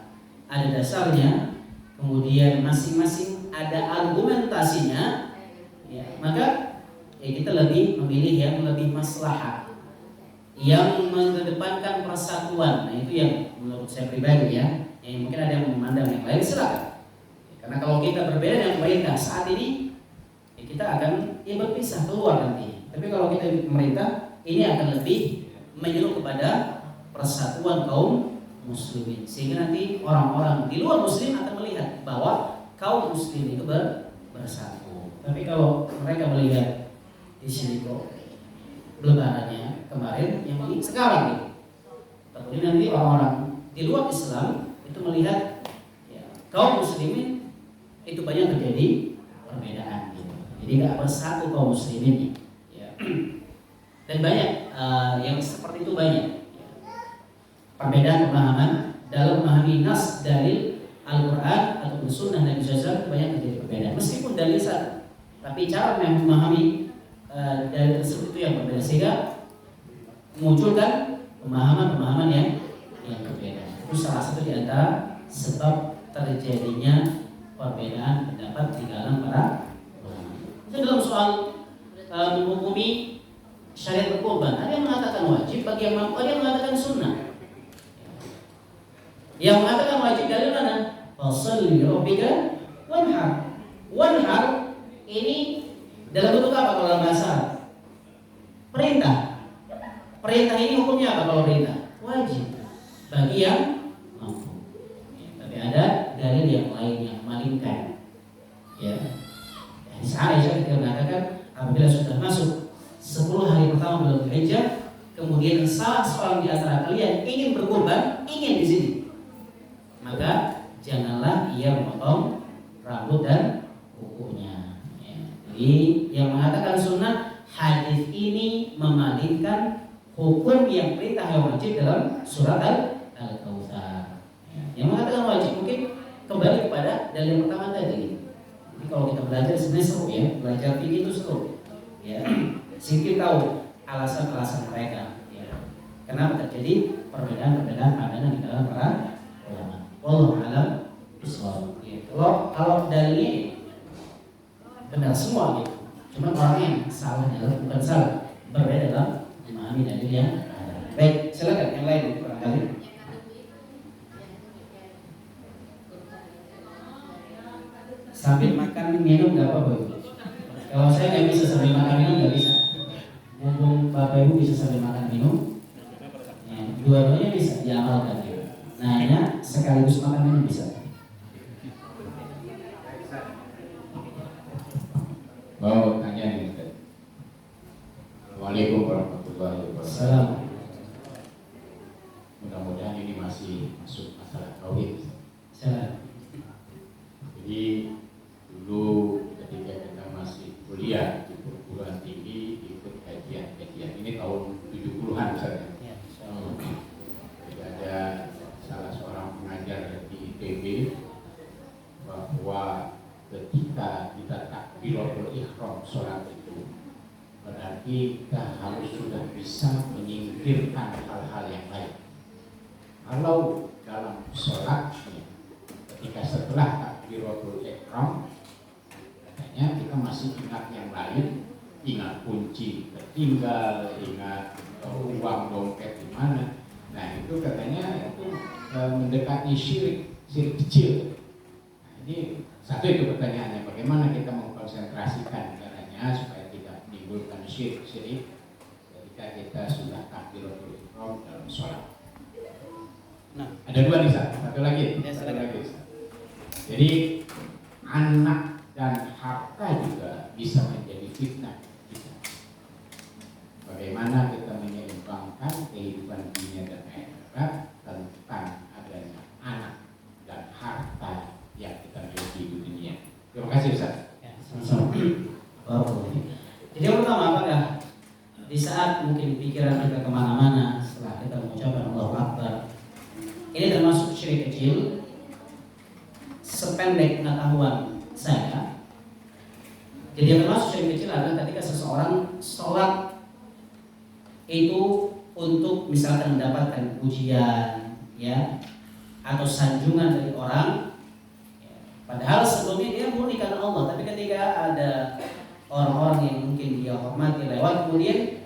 dasarnya, kemudian masing-masing ada argumentasinya, ya, maka ya kita lebih memilih yang lebih maslahat, yang mengedepankan persatuan. Nah itu yang menurut saya pribadi ya. Yang mungkin ada yang memandang yang lain, silakan. Karena kalau kita berbeda dengan pemerintah saat ini, ya kita akan berpisah keluar nanti. Tapi kalau kita pemerintah, ini akan lebih menyeru kepada persatuan kaum muslimin, sehingga nanti orang-orang di luar muslim akan melihat bahwa kaum muslim itu bersatu. Tapi kalau mereka melihat di sini kok lebarannya kemarin yang ini sekarang nih, tapi nanti orang-orang di luar Islam itu melihat ya, kaum muslimin itu banyak terjadi perbedaan gitu. Jadi nggak bersatu kaum muslimin ya. Dan banyak yang seperti itu banyak ya. Perbedaan pemahaman dalam memahami nas dalil Al-Quran atau Sunnah Nabi SAW itu banyak terjadi perbedaan. Meskipun dalil satu, tapi cara memahami dalil tersebut itu yang berbeda, sehingga munculkan pemahaman-pemahaman yang berbeda. Itu salah satu di antara sebab terjadinya perbedaan pendapat di kalangan para ulama. Itu dalam soal menghukumi syariat berkorban, ada yang mengatakan wajib bagi yang mampu, ada yang mengatakan sunnah. Yang mengatakan wajib dari mana? Fasholli rabbika wanhar. Wanhar ini dalam bentuk apa kalau dalam bahasa? Perintah. Perintah ini hukumnya apa kalau perintah? Wajib bagi yang mampu. Ya, tapi ada dalil yang lain yang memalingkan. Ya. Saya ketika mengatakan apabila sudah masuk 10 hari pertama bulan Dzulhijjah, kemudian salah seorang di antara kalian ingin berkorban, ingin di sini, maka janganlah ia memotong rambut dan kukunya. Ya. Jadi yang mengatakan sunnah, hadis ini memalingkan hukum yang perintah yang wajib dalam surat Al-Kautsar. Ya. Yang mengatakan wajib mungkin kembali kepada dalil pertama tadi. Jadi kalau kita belajar sebenarnya seru ya, belajar fikih itu seru. Ya. Sehingga tahu alasan-alasan mereka. Ya. Kenapa terjadi perbedaan-perbedaan pandangan di dalam para ulama. Wallahu a'lam bishawab. Ya. Kalau dalilnya benar semua gitu. Cuma orang yang salah adalah bukan salah, berbeda dalam memahami dalil yang ada. Baik, silakan yang lain barangkali. Sambil makan minum nggak apa-apa. Kalau saya nggak bisa sambil makan minum nggak bisa. Mumpung Bapak Ibu bisa sambil makan minum, ya, dua-duanya bisa diamalkan. Ya. Nah, sekaligus makan minum bisa. Mau tanya nih, Ustaz. Assalamualaikum warahmatullahi wabarakatuh. Mudah-mudahan ini masih masuk masalah tauhid. Jadi dulu ketika kita masih kuliah di perguruan tinggi ikut kajian ini tahun 70-an misalnya. Jadi ada salah seorang pengajar di ITB bahwa ketika kita takbiratul ihram sholat itu berarti kita harus sudah bisa menyingkirkan hal-hal yang lain. Kalau dalam sholat ketika setelah takbiratul ihram katanya kita masih ingat yang lain, ingat kunci tertinggal, ingat uang dompet di mana. Nah itu katanya itu mendekati syirik kecil. Nah, ini satu itu pertanyaannya, bagaimana kita mengkonsentrasikan caranya supaya tidak menimbulkan syirik ketika kita sudah takbiratul ihram dalam sholat. Nah, ada dua nih, satu lagi. Jadi anak dan harta juga bisa menjadi fitnah kita. Bagaimana kita menyeimbangkan kehidupan dunia dan akhirat tentang adanya anak dan harta yang kecil, sependek pengetahuan saya, jadi yang termasuk syirik kecil adalah ketika seseorang sholat itu untuk misalkan mendapatkan pujian, ya, atau sanjungan dari orang, ya. Padahal sebelumnya dia murni karena Allah, tapi ketika ada orang-orang yang mungkin dia hormati lewat, kemudian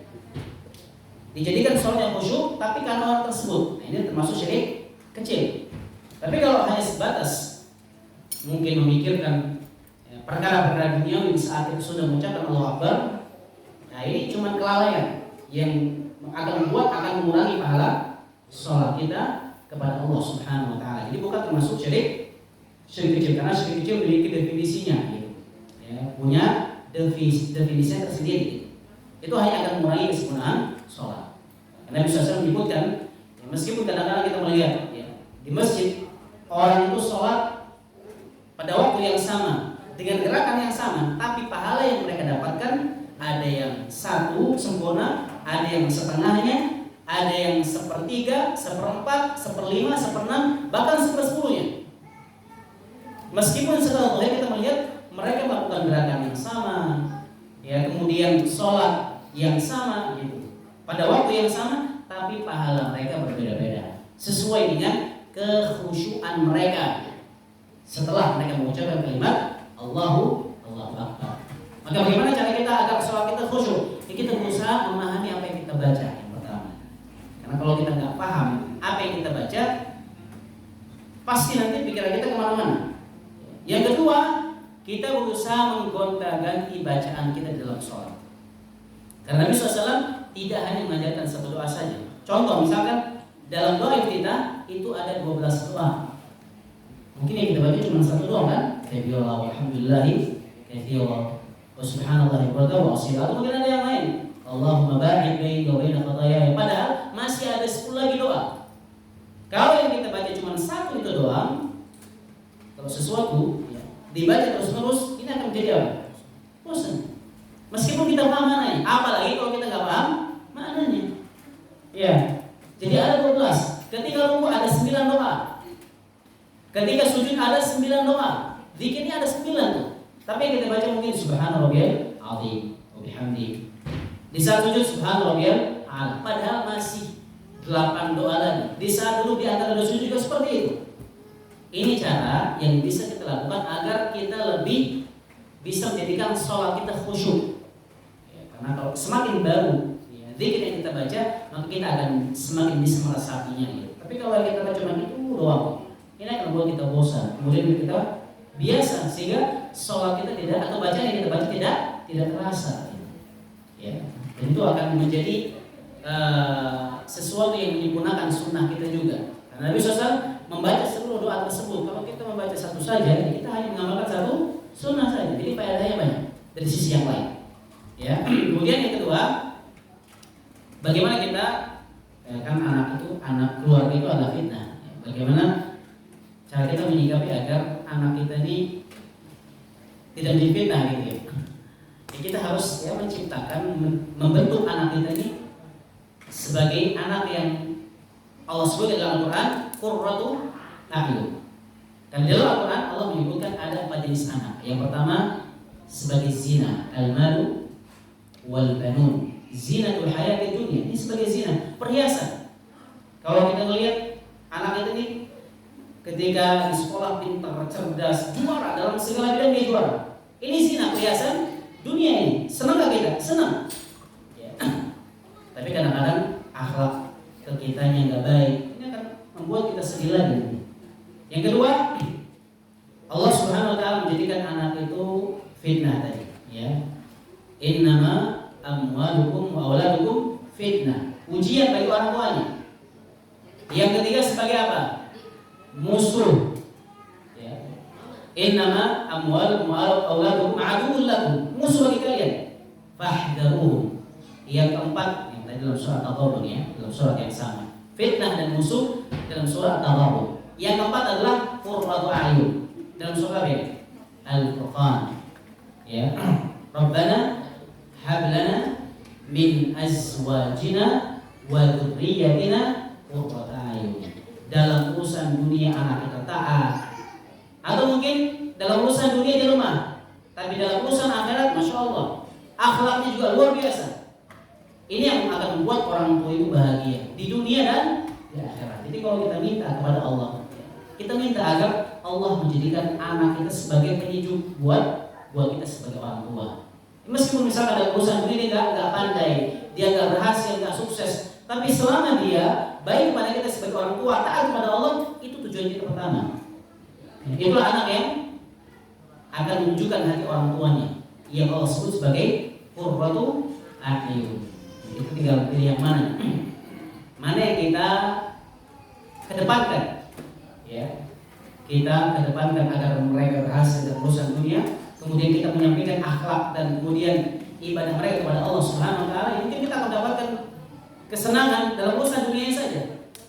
dijadikan sholat yang khusyuk, tapi karena orang tersebut, nah, ini termasuk syirik kecil. Tapi kalau hanya sebatas mungkin memikirkan perkara-perkara dunia di saat itu sudah mengucapkan Allahu Akbar, nah ini cuma kelalaian yang akan mengurangi pahala sholat kita kepada Allah Subhanahu Wa Taala. Jadi bukan termasuk syirik kecil, karena syirik kecil memiliki definisinya, gitu. Ya, punya definisinya tersendiri. Itu hanya akan mengurangi kesempurnaan sholat. Karena bisa saya menyebutkan, ya, meskipun kadang-kadang kita melihat, ya, di masjid orang itu sholat pada waktu yang sama dengan gerakan yang sama, tapi pahala yang mereka dapatkan ada yang satu sempurna, ada yang setengahnya, ada yang sepertiga, seperempat, seperlima, seperenam, bahkan sepersepuluhnya. Meskipun setelah kita melihat mereka melakukan gerakan yang sama, ya, kemudian sholat yang sama, gitu, pada waktu yang sama, tapi pahala mereka berbeda-beda sesuai dengan kekhusyuan mereka setelah mereka mengucapkan kalimat Allahu Akbar. Maka bagaimana cara kita agar sholat kita khusyuk? Ya, kita berusaha memahami apa yang kita baca yang pertama. Karena kalau kita nggak paham apa yang kita baca, pasti nanti pikiran kita kemana-mana. Yang kedua, kita berusaha menggonta-ganti bacaan kita dalam sholat. Karena Nabi SAW tidak hanya mengajarkan satu doa saja. Contoh misalkan dalam doa kita itu ada 12 doa. Mungkin yang kita baca cuma satu doa kan? Katsirallahu walhamdulillahi katsiran wa subhanallahi wa asila. Mungkin ada yang lain. Allahumma ba'id baini wa baina khataaya. Padahal masih ada 10 lagi doa. Kalau yang kita baca cuma satu itu doang, kalau sesuatu, ya, dibaca terus-menerus, ini akan menjadi apa? Bosan. Meskipun kita paham maknanya, apalagi kalau kita nggak paham maknanya. Ya. Jadi ada 12. Ketika ruku ada 9 doa. Ketika sujud ada 9 doa. Zikirnya ada 9 tuh. Tapi yang kita baca mungkin subhanarabbiyal azim wa bihamdi. Di saat sujud subhanarabbiyal a'la. Padahal masih 8 doa lagi. Di saat duduk di antara dua sujud juga seperti itu. Ini cara yang bisa kita lakukan agar kita lebih bisa menjadikan sholat kita khusyuk. Ya, karena kalau semakin baru ya, zikir yang kita baca, maka kita akan semakin bisa merasapinya. Ya. Tapi kalau kita baca cuma itu doang, ini akan membuat kita bosan. Kemudian kita biasa sehingga sholat kita tidak, atau bacaan yang kita baca tidak terasa. Ya. Dan itu akan menjadi sesuatu yang menyempurnakan sunnah kita juga. Karena Nabi SAW membaca seluruh doa tersebut. Kalau kita membaca satu saja, kita hanya mengamalkan satu sunnah saja. Jadi faedahnya banyak dari sisi yang lain. Ya. Kemudian yang kedua, bagaimana kita, kan anak keluarga itu adalah fitnah. Bagaimana cara kita menyikapi agar anak kita ini tidak menjadi fitnah gitu ya. Kita harus ya menciptakan, membentuk anak kita ini sebagai anak yang Allah sebut dalam Al-Quran qurratu a'yun. Dan dalam Al-Quran Allah menyebutkan ada 4 jenis anak. Yang pertama sebagai zina, al-malu wal banun. Zinatul hayati dunia, ini sebagai zina, perhiasan. Kalau kita melihat anak itu ini ketika di sekolah pintar, cerdas, juara dalam segala bidang dia juara. Ini zina, perhiasan dunia ini. Senang gak kita? Senang. Ya. Tapi kadang-kadang akhlak kita yang nggak baik, ini akan membuat kita sedih lagi. Yang kedua, Allah Subhanahu Wa Taala menjadikan anak itu fitnah tadi. Ya, innama amwalukum wa auladukum fitnah, ujian bagi orang tuanya. Yang ketiga sebagai apa? Musuh. Ya. Innama amwalukum wa auladukum aduwwun lakum, musuh bagi kalian. Fahdharuhum. Yang keempat dalam surat At-Taghabun ya, dalam surat yang sama. Fitnah dan musuh dalam surat At-Taghabun. Yang keempat adalah qurratu a'yun dalam surat Al-Furqan. Ya. Rabbana hab lana min azwajina wa dzurriyyatina qurrata a'yun. Dalam urusan dunia anak kita taat, atau mungkin dalam urusan dunia di rumah, tapi dalam urusan akhirat, masya Allah, akhlaknya juga luar biasa. Ini yang akan membuat orang tua itu bahagia di dunia dan di akhirat. Jadi kalau kita minta kepada Allah, kita minta agar Allah menjadikan anak kita sebagai penyejuk buat kita sebagai orang tua. Meskipun misalnya ada urusan dunia dia nggak pandai, dia nggak berhasil, nggak sukses, tapi selama dia baik kepada kita sebagai orang tua, taat kepada Allah, itu tujuan kita pertama. Itulah anak yang akan menunjukkan hati orang tuanya, yang Allah sebut sebagai qurratu a'yun. Itu tinggal pilih yang mana, mana yang kita kedepankan, ya. Kita kedepankan agar mereka berhasil dalam urusan dunia, kemudian kita menyampaikan akhlak dan kemudian ibadah mereka kepada Allah Subhanahu Wa Taala. Mungkin kita akan mendapatkan kesenangan dalam urusan dunia saja,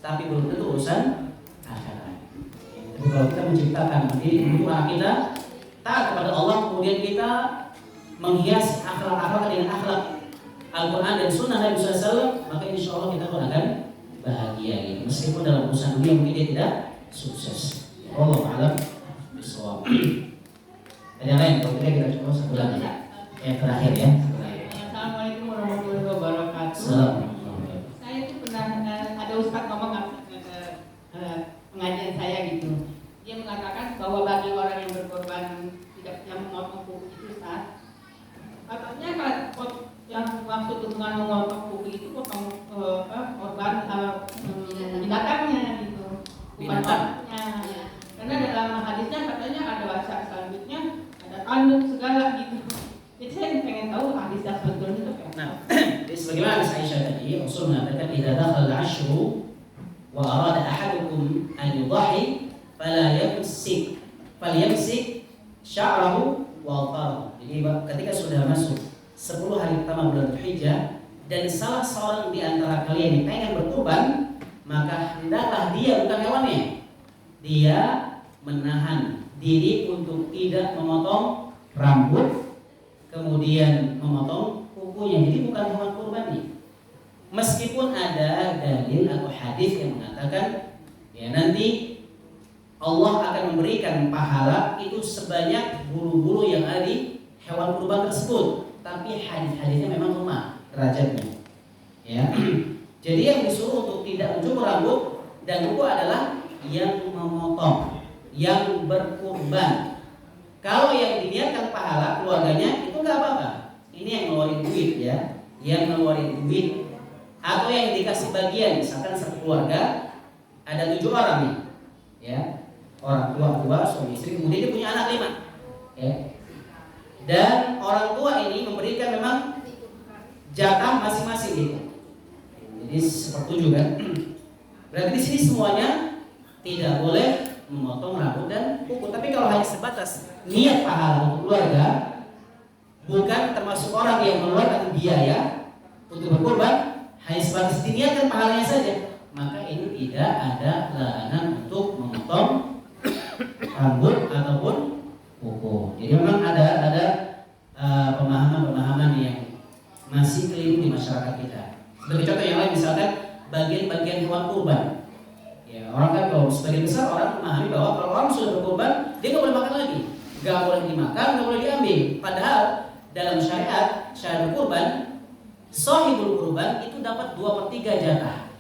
tapi belum tentu urusan akhirat. Jadi kalau kita menciptakan untuk anak kita taat kepada Allah, kemudian kita menghias akhlak-akhlak dengan akhlak Al-Quran dan Sunnah Nabi SAW, maka insya Allah kita pun akan bahagia gitu. Meskipun dalam urusan dunia mungkin dia tidak sukses. Allah a'lam bishawab. Ada yang lain? Kalau kita coba satu lagi. Yang terakhir ya. Assalamualaikum warahmatullahi wabarakatuh. Assalamualaikum. Saya itu pernah ada ustadz ngomong pengajian saya gitu. Dia mengatakan bahwa bagi orang yang berkorban tidak yang memotong kuku itu ustadz, katanya yang maksud dengan memotong kuku itu potong korban binatangnya gitu, bukan orangnya. Karena dalam hadisnya katanya ada wasa selanjutnya ada tanduk segala gitu. Jadi saya pengen tahu hadis yang sebetulnya itu kayak. Nah, sebagaimana hadis Aisyah tadi, Rasul mengatakan idza dakhala al-'ashru wa arada ahadukum an yudhi fala falyamsik sya'rahu wa dharahu. Jadi ketika sudah masuk 10 hari pertama bulan Dzulhijjah dan salah seorang di antara kalian yang pengen berkurban, maka hendaklah dia, bukan hewannya, dia menahan diri untuk tidak memotong rambut, kemudian memotong kukunya. Jadi bukan hewan kurban nih. Meskipun ada dalil atau hadis yang mengatakan ya nanti Allah akan memberikan pahala itu sebanyak bulu-bulu yang ada di hewan kurban tersebut, tapi hadis-hadisnya memang lemah derajatnya. Ya. Jadi yang disuruh untuk tidak mencukur rambut dan kuku adalah yang memotong, yang berkurban. Kalau yang diniatkan pahala keluarganya itu nggak apa-apa. Ini yang ngeluarin duit ya, yang ngeluarin duit atau yang dikasih bagian. Misalkan satu keluarga ada 7 orang nih, ya, orang tua, suami istri, kemudian dia punya anak 5, ya. Dan orang tua ini memberikan memang jatah masing-masing gitu. Jadi seperti juga. Berarti di sini semuanya tidak boleh memotong rambut dan kuku. Tapi kalau hanya sebatas niat pahala untuk keluarga, bukan termasuk orang yang mengeluarkan biaya untuk berkorban, hanya sebatas diniatkan pahalanya saja, maka ini tidak ada larangan untuk memotong rambut ataupun kuku. Jadi memang ada pemahaman-pemahaman yang masih keliru di masyarakat kita. Sebagai contoh yang lain, misalkan bagian-bagian hewan kurban. Ya, orang kan kalau sebagian besar orang memahami bahwa kalau orang sudah berkorban, dia nggak boleh makan lagi, nggak boleh dimakan, nggak boleh diambil. Padahal dalam syariat kurban, shahibul kurban itu dapat 2/3 jatah,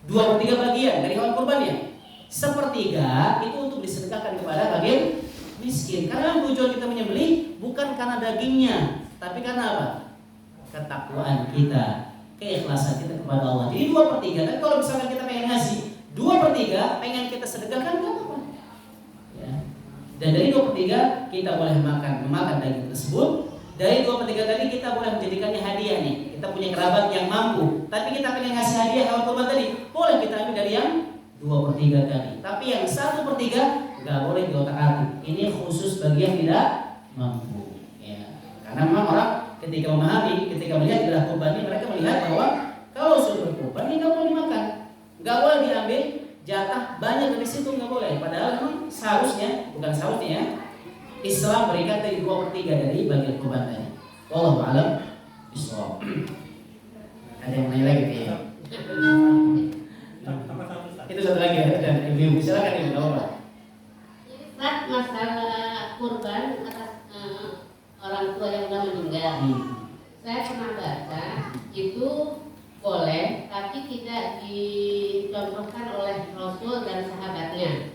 2/3 bagian dari hewan kurbannya. 1/3 itu untuk disedekahkan kepada bagian miskin. Karena tujuan kita menyembelih bukan karena dagingnya, tapi karena apa? Ketakwaan kita, keikhlasan kita kepada Allah. Jadi 2/3. Tapi kalau misalkan kita pengen ngasih 2/3, pengen kita sedekahkan, nggak apa-apa. Ya. Dan dari 2/3 kita boleh memakan daging tersebut. Dari 2/3 tadi kita boleh menjadikannya hadiah nih. Kita punya kerabat yang mampu, tapi kita pengen ngasih hadiah hewan kurban tadi, boleh kita ambil dari yang 2/3 tadi. Tapi yang 1/3 nggak boleh diotak-atik. Ini khusus bagi yang tidak mampu. Ya. Karena memang orang ketika memahami, ketika melihat ibadah kurban ini, mereka melihat bahwa kalau sudah berkurban ini nggak boleh dimakan, nggak boleh diambil jatah banyak dari situ, nggak boleh. Padahal memang seharusnya, bukan seharusnya ya, Islam berikan dari 2/3 dari bagian kurban tadi. Wallahu a'lam bishawab. Ada yang lain lagi ya? Sama-sama Ustaz. Itu satu lagi ya, dan ibu silakan ibu apa? Ustaz, masalah kurban atas orang tua yang sudah meninggal. Saya pernah baca itu boleh, tapi tidak dicontohkan oleh Rasul dan sahabatnya.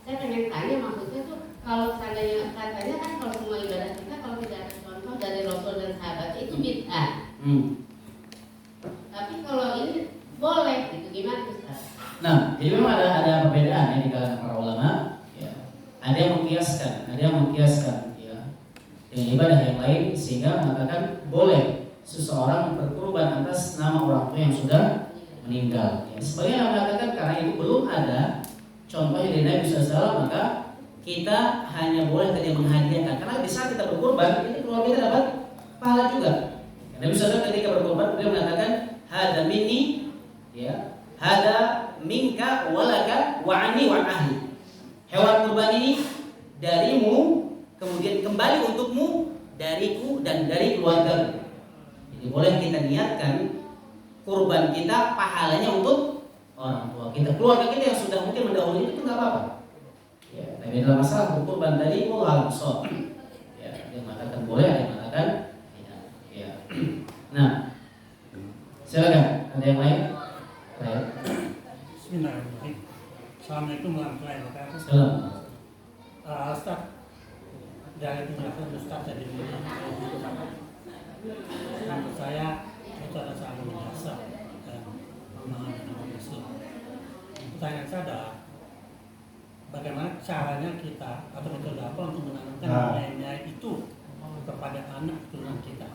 Saya pengen tanya maksudnya tuh kalau seandainya katanya kan kalau semua ibadah kita kalau tidak ada contoh dari Rasul dan sahabatnya itu bid'ah. Tapi kalau ini boleh gitu gimana Ustaz? Nah, jadi memang ada perbedaan ya di kalangan para ulama. Ya. Ada yang mengkiaskan ya dengan ibadah yang lain sehingga mengatakan boleh seseorang berkurban atas nama orang tua yang sudah meninggal. Ya. Sebagian yang mengatakan karena itu belum ada contohnya dari Nabi SAW, maka kita hanya boleh tadi menghadiahkan. Karena di saat kita berkurban itu keluarga kita dapat pahala juga. Nabi SAW ketika berkurban beliau mengatakan hada minni ya, hada minka walaka wa anni wa ahli. Hewan kurban ini darimu, kemudian kembali untukmu, dariku dan dari keluarga. Jadi boleh kita niatkan kurban kita pahalanya untuk orang tua kita, keluarga kita yang sudah mungkin mendahului itu nggak apa-apa. Ya, tapi dalam masalah berkurban tadi, Allah alam. Ya, dia mengatakan boleh, ada yang mengatakan tidak. Ya. Nah, silakan ada yang lain. Baik. Bismillahirrahmanirrahim. Assalamualaikum warahmatullahi wabarakatuh. Salam. Ustaz, dari penjelasan Ustaz tadi menurut saya itu adalah sangat biasa dan memahami Islam. Pertanyaan saya adalah bagaimana caranya kita atau metode apa untuk menanamkan nilai-nilai itu kepada anak keturunan kita?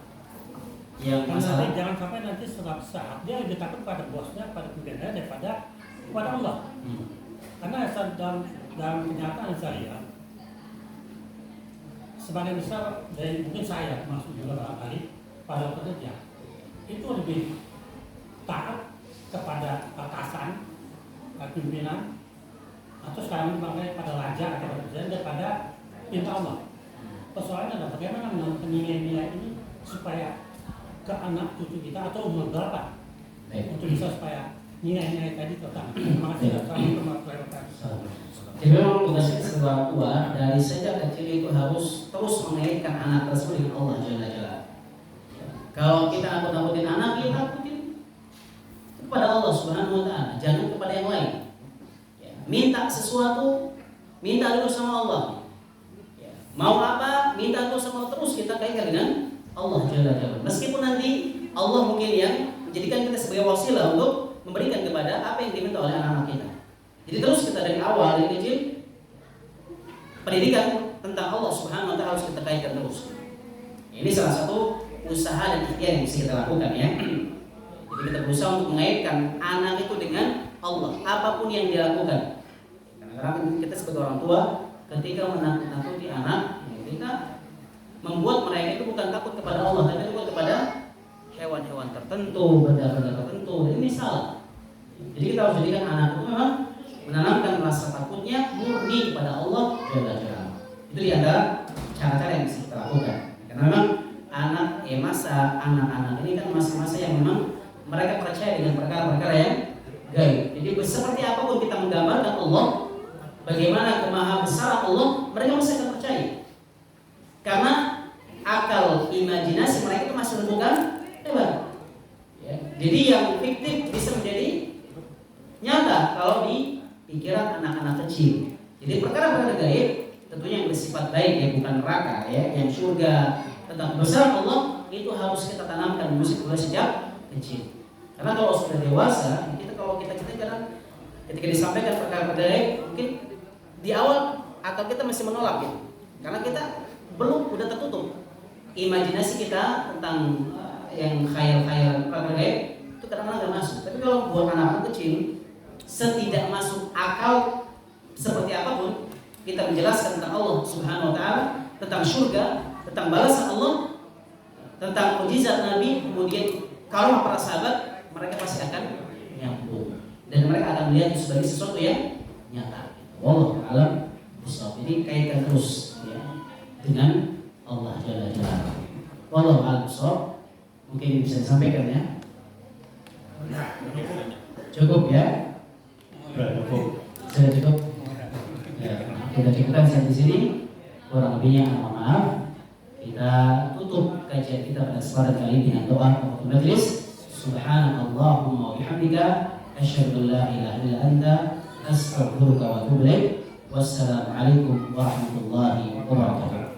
Yang Karena masalah nanti jangan sampai nanti suatu saat dia lebih takut pada bosnya, pada pimpinannya daripada kepada Allah. Karena dalam kenyataan saya, sebagai misal dari mungkin saya masuk juga barangkali pada pekerja itu lebih taat kepada atasan, pimpinan, atau sekarang makanya pada raja atau pada presiden daripada perintah Allah. Persoalannya adalah bagaimana menanamkan nilai-nilai ini supaya ke anak cucu kita atau umur berapa untuk bisa supaya nilai-nilai tadi terutama. Terima kasih. Assalamualaikum warahmatullahi wabarakatuh. Jadi memang tugas kita sebagai orang tua dari sejak kecil itu harus terus mengaitkan anak tersebut dengan Allah Jalla Jalla. Kalau kita nakut-nakutin anak, kita takutin kepada Allah Subhanahu Wa Taala, jangan kepada yang lain. Ya. Minta sesuatu, minta dulu sama Allah. Ya. Mau apa, minta dulu sama Allah, terus kita kaitkan dengan Allah Jalla Jalla. Meskipun nanti Allah mungkin yang menjadikan kita sebagai wasilah untuk memberikan kepada apa yang diminta oleh anak-anak kita. Jadi terus kita dari awal dari kecil pendidikan tentang Allah Subhanahu Wa Taala harus kita kaitkan terus. Ini salah satu usaha dan ikhtiar yang bisa kita lakukan ya. Jadi kita berusaha untuk mengaitkan anak itu dengan Allah apapun yang dilakukan. Karena kita sebagai orang tua ketika menakut-nakuti anak, kita membuat mereka itu bukan takut kepada Allah, tapi takut kepada hewan-hewan tertentu, benda-benda tertentu. Ini salah. Jadi kita harus jadikan anak itu memang menanamkan rasa takutnya murni kepada Allah Jalla Jalla. Itu di antara cara-cara yang bisa kita lakukan. Karena memang masa anak-anak ini kan masa-masa yang memang mereka percaya dengan perkara-perkara yang gaib. Jadi seperti apapun kita menggambarkan Allah, bagaimana kemaha besar Allah, mereka masih akan percaya. Karena akal imajinasi mereka itu masih bukan hebat. Ya. Jadi yang fiktif bisa menjadi nyata kalau di pikiran anak-anak kecil. Jadi perkara-perkara gaib tentunya yang bersifat baik ya, bukan neraka ya, yang surga, tentang besar Allah itu harus kita tanamkan mulai sejak kecil. Karena kalau sudah dewasa, kalau kita kadang ketika disampaikan perkara-perkara gaib, mungkin di awal atau kita masih menolak ya. Karena kita belum udah tertutup imajinasi kita tentang yang khayal-khayal perkara gaib itu kadang-kadang nggak masuk. Tapi kalau buat anak-anak kecil, setidak masuk akal seperti apapun kita menjelaskan tentang Allah Subhanahu Wa Taala, tentang surga, tentang balasan Allah, tentang mukjizat Nabi, kemudian kalau para sahabat, mereka pasti akan nyambung dan mereka akan melihat itu sebagai sesuatu yang nyata. Wallahu a'lam bishawab. Jadi kaitkan terus ya dengan Allah Jalla Jalla. Wallahu a'lam bishawab. Mungkin bisa disampaikan ya. Cukup ya. Sudah cukup? Ya, kita cukupkan sampai di sini. Kurang lebihnya mohon maaf. Kita tutup kajian kita pada kesempatan kali ini dengan doa untuk majelis. Subhanallahumma wa bihamdika asyhadu an la ilaha illa anta astaghfiruka wa atubu ilaik. Wassalamualaikum warahmatullahi wabarakatuh.